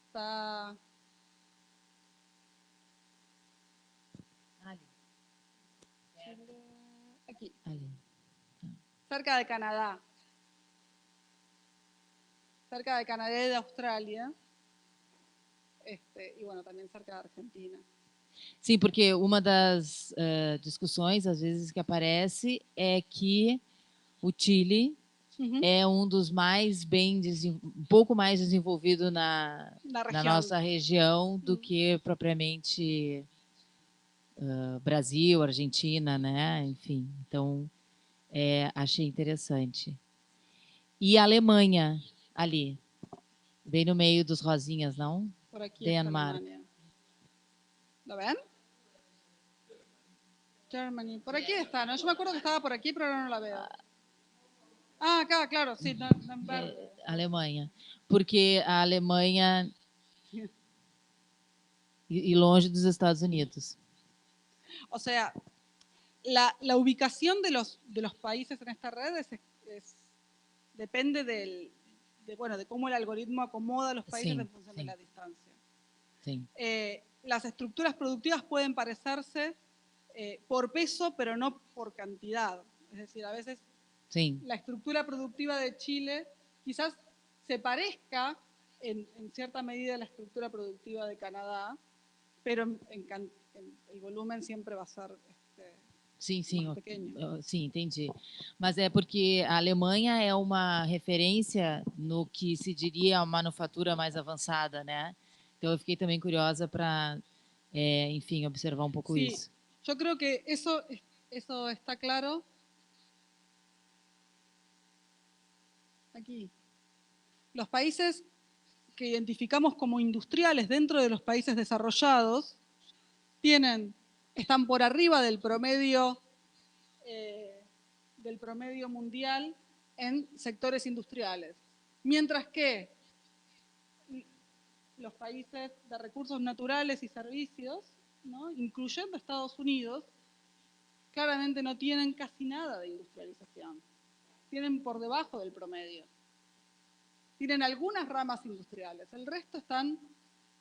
Speaker 2: Está... Aquí. Cerca de Canadá. Cerca de Canadá y de Australia. E, bueno, também cerca da Argentina.
Speaker 3: Sim, porque uma das discussões, às vezes, que aparece é que o Chile é um dos mais um pouco mais desenvolvido na nossa região do que propriamente Brasil, Argentina, né? Enfim, então achei interessante. E a Alemanha, ali, bem no meio dos rosinhas, não?
Speaker 2: Por aqui
Speaker 3: Denmark.
Speaker 2: ¿Lo ven? Germany. Por aquí está, ¿no? Yo me acuerdo que estaba por aquí, pero ahora no la veo. Ah, acá, claro, sí.
Speaker 3: Alemanha. Porque a Alemanha e longe dos Estados Unidos.
Speaker 2: O sea, la ubicación de los países en esta red depende de cómo el algoritmo acomoda a los países en función de la distancia.
Speaker 3: Sí.
Speaker 2: Las estructuras productivas pueden parecerse por peso, pero no por cantidad. Es decir, a veces la estructura productiva de Chile quizás se parezca en cierta medida a la estructura productiva de Canadá, pero el volumen siempre va a ser mais pequeno.
Speaker 3: Sim, entendi. Mas é porque a Alemanha é uma referência no que se diria a manufatura mais avançada, né? Então eu fiquei também curiosa para, enfim, observar um pouco isso.
Speaker 2: Yo creo que eso está claro. Aquí. Los países que identificamos como industriales dentro de los países desarrollados están por arriba del promedio mundial en sectores industriales. Mientras que los países de recursos naturales y servicios, ¿no?, incluyendo Estados Unidos, claramente no tienen casi nada de industrialización. Tienen por debajo del promedio. Tienen algunas ramas industriales. El resto están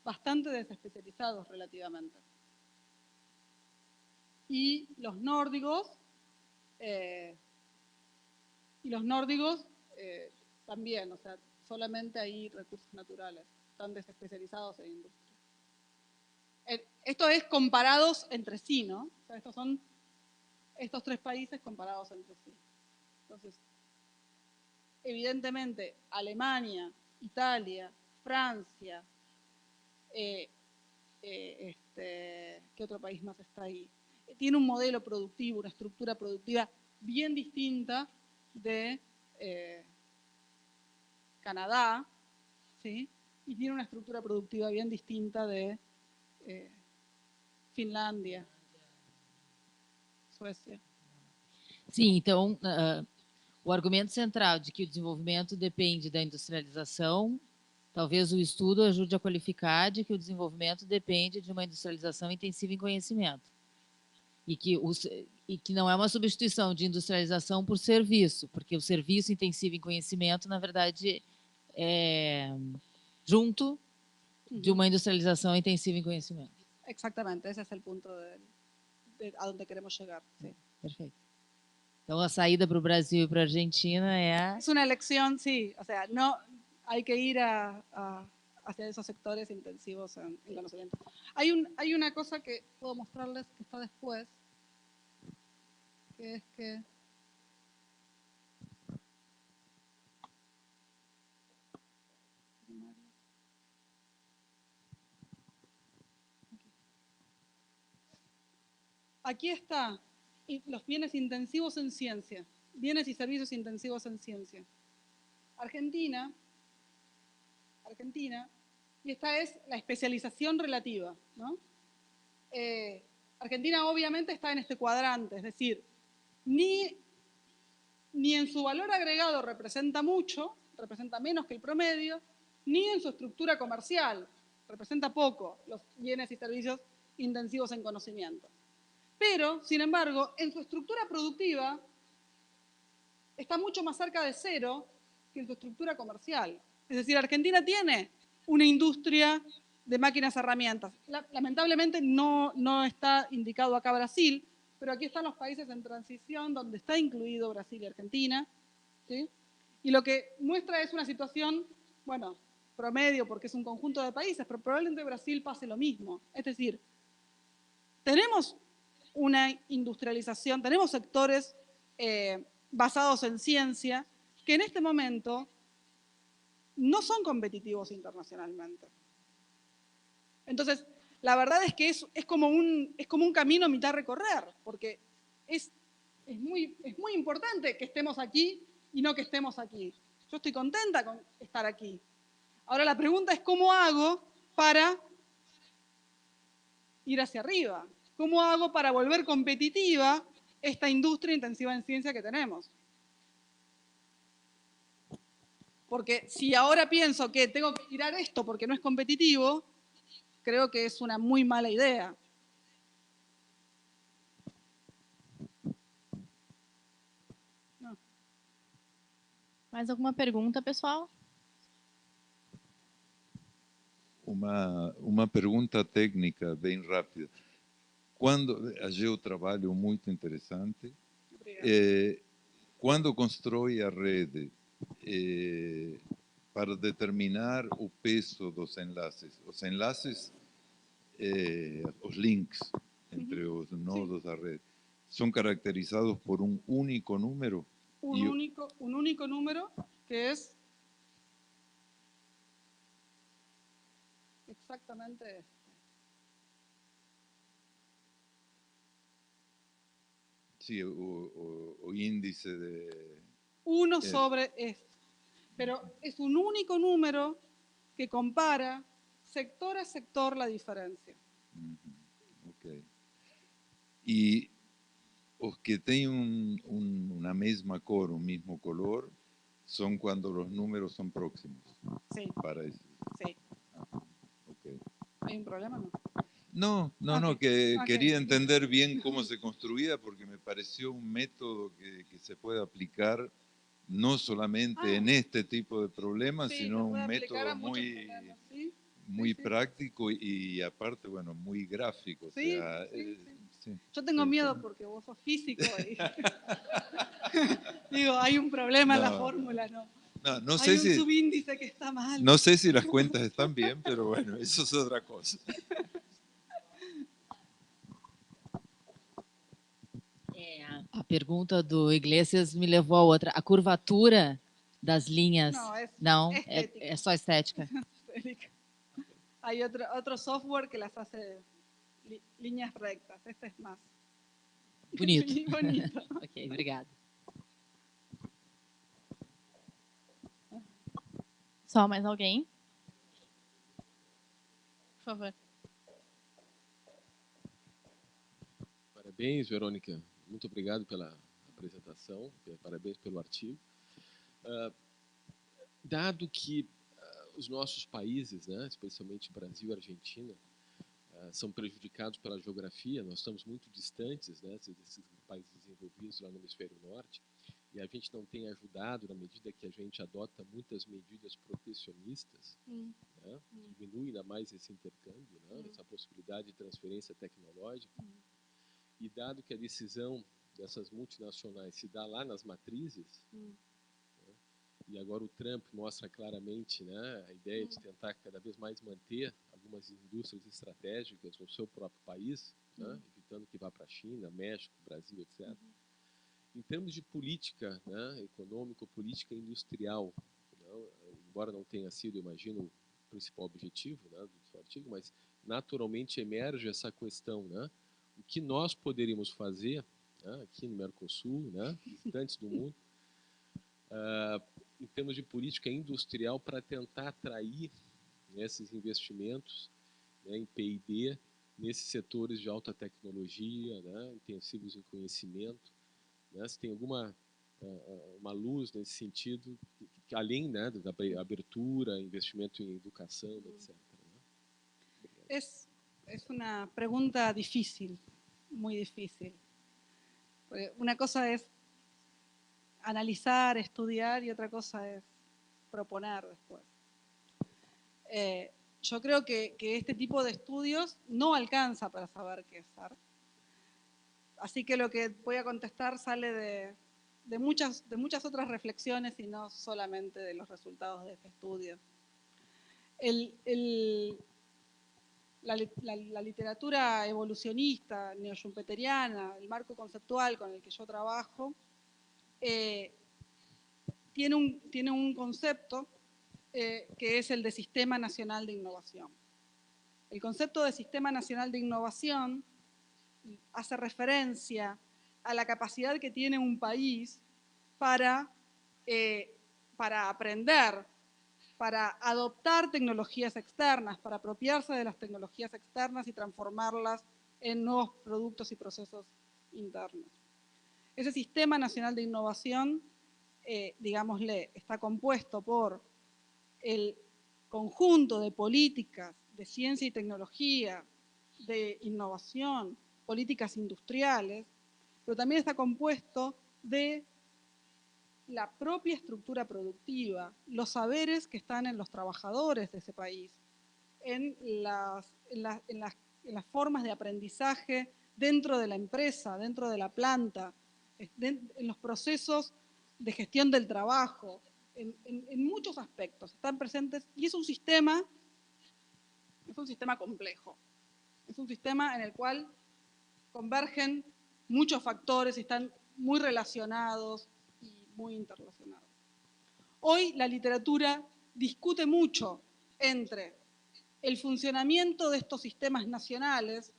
Speaker 2: bastante desespecializados relativamente. Y los nórdicos también, o sea, solamente hay recursos naturales, están desespecializados en industria. Esto es comparados entre sí, ¿no? O sea, estos son estos tres países comparados entre sí. Entonces, evidentemente, Alemania, Italia, Francia, ¿qué otro país más está ahí? Tiene un modelo productivo, una estructura productiva bien distinta de Canadá, ¿sí? Y tiene una estructura productiva bien distinta de Finlândia, Suécia.
Speaker 3: Sim, então o argumento central de que o desenvolvimento depende da industrialização, talvez o estudo ajude a qualificar de que o desenvolvimento depende de uma industrialização intensiva em conhecimento. E que não é uma substituição de industrialização por serviço, porque o serviço intensivo em conhecimento, na verdade, é junto de uma industrialização intensiva em conhecimento.
Speaker 2: Exatamente, esse é o ponto a onde queremos chegar. Sí.
Speaker 3: Perfeito. Então, a saída para o Brasil e para a Argentina é...
Speaker 2: Es una elección, sí. O sea, no hay que ir hacia esos sectores intensivos en conocimiento. Hay una cosa que puedo mostrarles que está después, que es que... Aquí está los bienes intensivos en ciencia, bienes y servicios intensivos en ciencia. Argentina, y esta es la especialización relativa, ¿no? Argentina obviamente está en este cuadrante, es decir, ni en su valor agregado representa mucho, representa menos que el promedio, ni en su estructura comercial, representa poco los bienes y servicios intensivos en conocimiento. Pero, sin embargo, en su estructura productiva está mucho más cerca de cero que en su estructura comercial. Es decir, Argentina tiene una industria de máquinas y herramientas. Lamentablemente no está indicado acá Brasil, pero aquí están los países en transición donde está incluido Brasil y Argentina, ¿sí? Y lo que muestra es una situación, bueno, promedio porque es un conjunto de países, pero probablemente en Brasil pase lo mismo. Es decir, tenemos una industrialización, tenemos sectores basados en ciencia que en este momento no son competitivos internacionalmente. Entonces, la verdad es que es como un camino a mitad recorrer, porque es muy importante que estemos aquí y no que estemos aquí. Yo estoy contenta con estar aquí. Ahora la pregunta es ¿cómo hago para ir hacia arriba? ¿Cómo hago para volver competitiva esta industria intensiva en ciencia que tenemos? Porque si ahora pienso que tengo que tirar esto porque no es competitivo, creo que es una muy mala idea.
Speaker 1: Mais alguma pergunta, pessoal?
Speaker 4: Uma pergunta técnica bem rápida. Achei o trabalho muito interessante. Quando constrói a rede para determinar o peso dos enlaces, os links entre os nodos da rede, são caracterizados por um único número?
Speaker 2: Un único número que es exactamente este.
Speaker 4: Sí, o índice de...
Speaker 2: 1 sobre este. Pero es un único número que compara sector a sector la diferencia.
Speaker 4: Ok. E os que têm uma mesma cor, um mesmo color, são quando os números são próximos.
Speaker 2: Sí,
Speaker 4: Para isso.
Speaker 2: sí.
Speaker 4: Ok.
Speaker 2: ¿Hay un problema? No.
Speaker 4: No,
Speaker 2: Ok.
Speaker 4: que
Speaker 2: Ok.
Speaker 4: quería entender bien cómo se construía, porque me pareció un método que se puede aplicar no solamente en este tipo de problemas,
Speaker 2: Sí,
Speaker 4: sino
Speaker 2: se puede
Speaker 4: un
Speaker 2: aplicar a
Speaker 4: método
Speaker 2: muchos
Speaker 4: muy,
Speaker 2: problemas, ¿sí?
Speaker 4: muy
Speaker 2: Sí.
Speaker 4: práctico y aparte, bueno, muy gráfico. O
Speaker 2: Sí,
Speaker 4: sea,
Speaker 2: sí.
Speaker 4: sí.
Speaker 2: Yo tengo miedo porque vos sos físico y digo, hay un problema en la
Speaker 4: No.
Speaker 2: fórmula, ¿no?
Speaker 4: No
Speaker 2: Hay
Speaker 4: sé
Speaker 2: un subíndice que está mal.
Speaker 4: no sé si las cuentas están bien, pero bueno, eso es otra cosa.
Speaker 3: A pergunta do Iglesias me levou a outra. A curvatura das linhas,
Speaker 2: No, es
Speaker 3: não,
Speaker 2: estética.
Speaker 3: é só estética.
Speaker 2: Hay otro software que las hace líneas rectas. Este es más
Speaker 3: Bonito.
Speaker 2: bonito.
Speaker 3: Ok, obrigada.
Speaker 1: Só mais alguém? Por favor.
Speaker 5: Parabéns, Verônica. Muito obrigado pela apresentação, parabéns pelo artigo. Dado que os nossos países, né, especialmente Brasil e Argentina, são prejudicados pela geografia, nós estamos muito distantes, né, desses países desenvolvidos lá no hemisfério norte, e a gente não tem ajudado na medida que a gente adota muitas medidas protecionistas, né, diminui ainda mais esse intercâmbio, né, essa possibilidade de transferência tecnológica. E dado que a decisão dessas multinacionais se dá lá nas matrizes, né, e agora o Trump mostra claramente, né, a ideia de tentar cada vez mais manter algumas indústrias estratégicas no seu próprio país, né, evitando que vá para a China, México, Brasil, etc. Em termos de política, né, econômico-política industrial, né, embora não tenha sido, imagino, o principal objetivo, né, do seu artigo, mas naturalmente emerge essa questão, né, o que nós poderíamos fazer, né, aqui no Mercosul, né, distantes do mundo, em termos de política industrial para tentar atrair, né, esses investimentos, né, em P&D, nesses setores de alta tecnologia, né, intensivos em conhecimento, né, se tem alguma uma luz nesse sentido, que além, né, da abertura, investimento em educação, etc. Né?
Speaker 2: Es una pregunta difícil, muy difícil. Una cosa es analizar, estudiar y otra cosa es proponer después. Yo creo que este tipo de estudios no alcanza para saber qué hacer. Así que lo que voy a contestar sale de muchas otras reflexiones y no solamente de los resultados de este estudio. La literatura evolucionista, neoschumpeteriana, el marco conceptual con el que yo trabajo, tiene un concepto que es el de Sistema Nacional de Innovación. El concepto de Sistema Nacional de Innovación hace referencia a la capacidad que tiene un país para aprender, para adoptar tecnologías externas, para apropiarse de las tecnologías externas y transformarlas en nuevos productos y procesos internos. Ese Sistema Nacional de Innovación, digámosle, está compuesto por el conjunto de políticas de ciencia y tecnología, de innovación, políticas industriales, pero también está compuesto de la propia estructura productiva, los saberes que están en los trabajadores de ese país, en las formas de aprendizaje dentro de la empresa, dentro de la planta, en los procesos de gestión del trabajo, en muchos aspectos están presentes, y es un sistema complejo, es un sistema en el cual convergen muchos factores y están muy relacionados y muy interrelacionados. Hoy la literatura discute mucho entre el funcionamiento de estos sistemas nacionales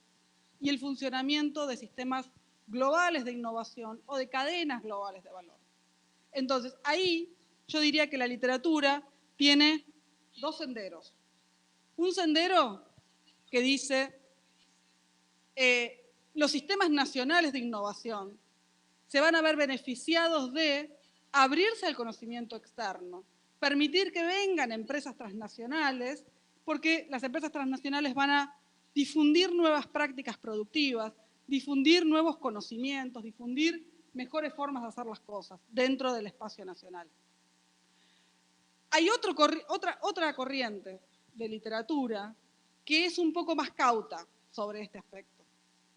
Speaker 2: y el funcionamiento de sistemas globales de innovación o de cadenas globales de valor. Entonces, ahí yo diría que la literatura tiene dos senderos. Un sendero que dice los sistemas nacionales de innovación se van a ver beneficiados de abrirse al conocimiento externo, permitir que vengan empresas transnacionales, porque las empresas transnacionales van a difundir nuevas prácticas productivas, difundir nuevos conocimientos, difundir mejores formas de hacer las cosas dentro del espacio nacional. Hay otra corriente de literatura que es un poco más cauta sobre este aspecto.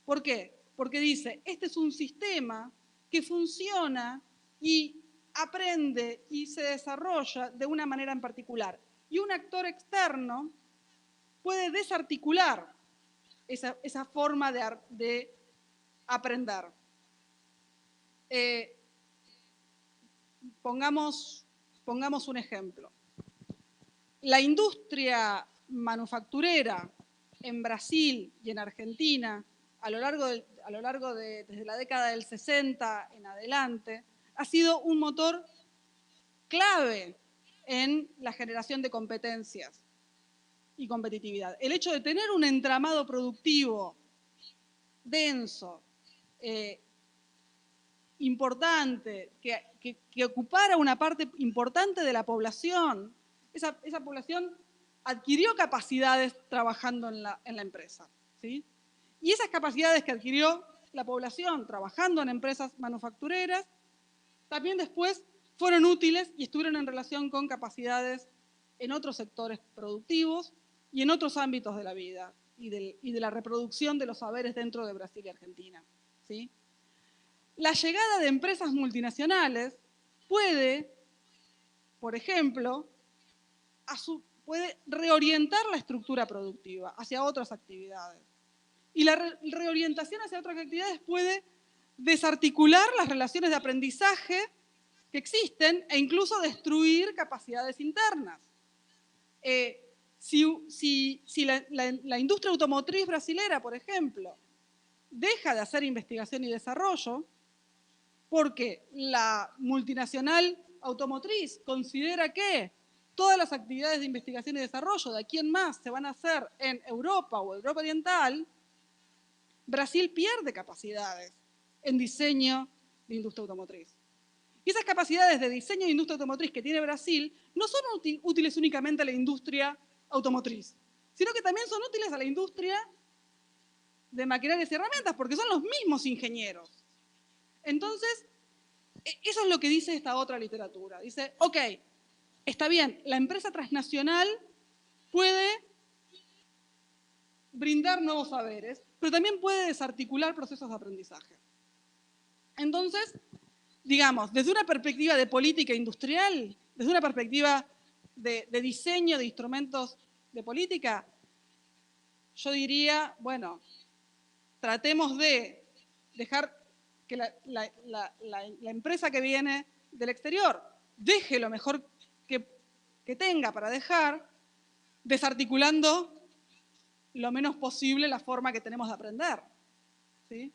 Speaker 2: ¿Por qué? Porque dice, este es un sistema que funciona y aprende y se desarrolla de una manera en particular. Y un actor externo puede desarticular esa forma de aprender. Pongamos un ejemplo. La industria manufacturera en Brasil y en Argentina, a lo largo desde la década del 60 en adelante, ha sido un motor clave en la generación de competencias y competitividad. El hecho de tener un entramado productivo denso, importante, que ocupara una parte importante de la población, esa población adquirió capacidades trabajando en la empresa, ¿sí? Y esas capacidades que adquirió la población trabajando en empresas manufactureras, también después fueron útiles y estuvieron en relación con capacidades en otros sectores productivos y en otros ámbitos de la vida y de la reproducción de los saberes dentro de Brasil y Argentina, ¿sí? La llegada de empresas multinacionales puede, por ejemplo, puede reorientar la estructura productiva hacia otras actividades. Y la reorientación hacia otras actividades puede desarticular las relaciones de aprendizaje que existen e incluso destruir capacidades internas. Si la industria automotriz brasilera, por ejemplo, deja de hacer investigación y desarrollo, porque la multinacional automotriz considera que todas las actividades de investigación y desarrollo de aquí en más se van a hacer en Europa o Europa Oriental, Brasil pierde capacidades en diseño de industria automotriz. Y esas capacidades de diseño de industria automotriz que tiene Brasil no son útiles únicamente a la industria automotriz, sino que también son útiles a la industria de maquinarias y herramientas, porque son los mismos ingenieros. Entonces, eso es lo que dice esta otra literatura. Dice, ok, está bien, la empresa transnacional puede brindar nuevos saberes, pero también puede desarticular procesos de aprendizaje. Entonces, digamos, desde una perspectiva de política industrial, desde una perspectiva de diseño de instrumentos de política, yo diría, bueno, tratemos de dejar que la empresa que viene del exterior deje lo mejor que tenga para dejar, desarticulando lo menos posible la forma que tenemos de aprender, ¿sí?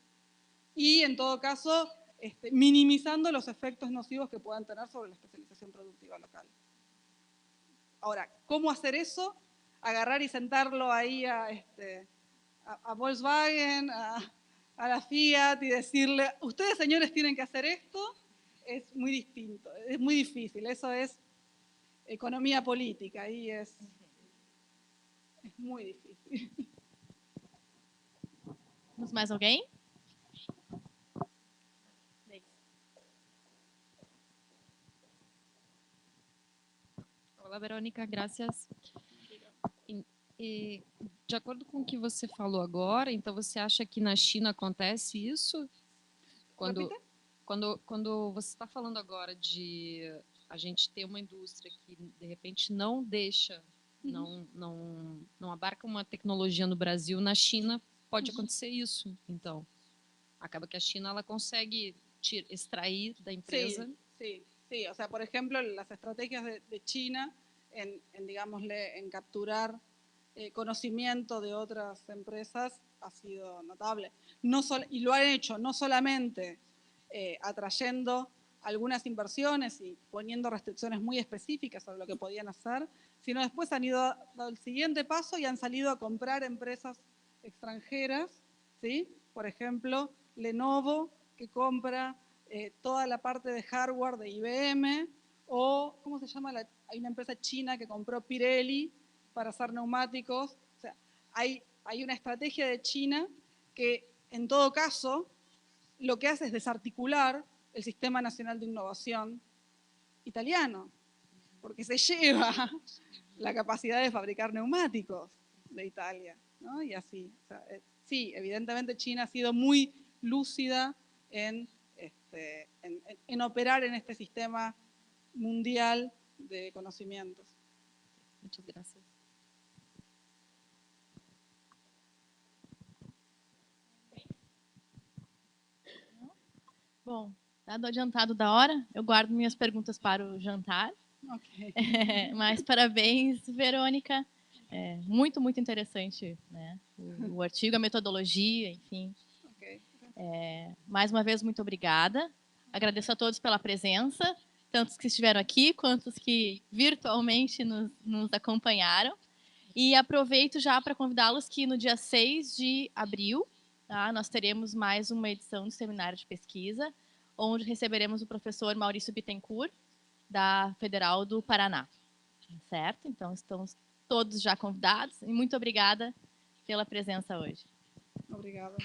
Speaker 2: Y en todo caso, minimizando los efectos nocivos que puedan tener sobre la especialización productiva local. Ahora, ¿cómo hacer eso? Agarrar y sentarlo ahí a Volkswagen, a la Fiat y decirle, ustedes señores tienen que hacer esto, es muy distinto, es muy difícil, eso es economía política y es muy difícil.
Speaker 1: Temos mais alguém?
Speaker 6: Olá, Verônica, graças. E, de acordo com o que você falou agora, então você acha que na China acontece isso? Quando você está falando agora de a gente ter uma indústria que, de repente, não deixa, não abarca uma tecnologia no Brasil, na China pode acontecer isso, então. Acaba que a China ela consegue extrair da empresa.
Speaker 2: Sí. O sea, por ejemplo, las estrategias de China digámosle, en capturar conocimiento de otras empresas ha sido notable. Y lo han hecho no solamente atrayendo algunas inversiones y poniendo restricciones muy específicas sobre lo que podían hacer, sino después han dado el siguiente paso y han salido a comprar empresas extranjeras, ¿sí? Por ejemplo, Lenovo, que compra toda la parte de hardware de IBM, o, ¿cómo se llama? Hay una empresa china que compró Pirelli para hacer neumáticos. O sea, hay una estrategia de China que, en todo caso, lo que hace es desarticular el Sistema Nacional de Innovación italiano, porque se lleva la capacidad de fabricar neumáticos de Italia, ¿no? Y así. O sea, sí, evidentemente China ha sido muy lúcida en operar en este sistema mundial de conocimientos.
Speaker 6: Muchas gracias.
Speaker 1: Bom, dado o adiantado da hora, eu guardo minhas perguntas para o jantar.
Speaker 2: Okay.
Speaker 1: Mas parabéns, Verônica. Muito, muito interessante, né? O artigo, a metodologia, enfim.
Speaker 2: Okay.
Speaker 1: Mais uma vez, muito obrigada. Agradeço a todos pela presença, tantos que estiveram aqui, quanto os que virtualmente nos acompanharam. E aproveito já para convidá-los que no dia 6 de abril, tá, nós teremos mais uma edição do Seminário de Pesquisa, onde receberemos o professor Maurício Bittencourt, da Federal do Paraná. Certo? Então, estamos todos já convidados. E muito obrigada pela presença hoje.
Speaker 2: Obrigada.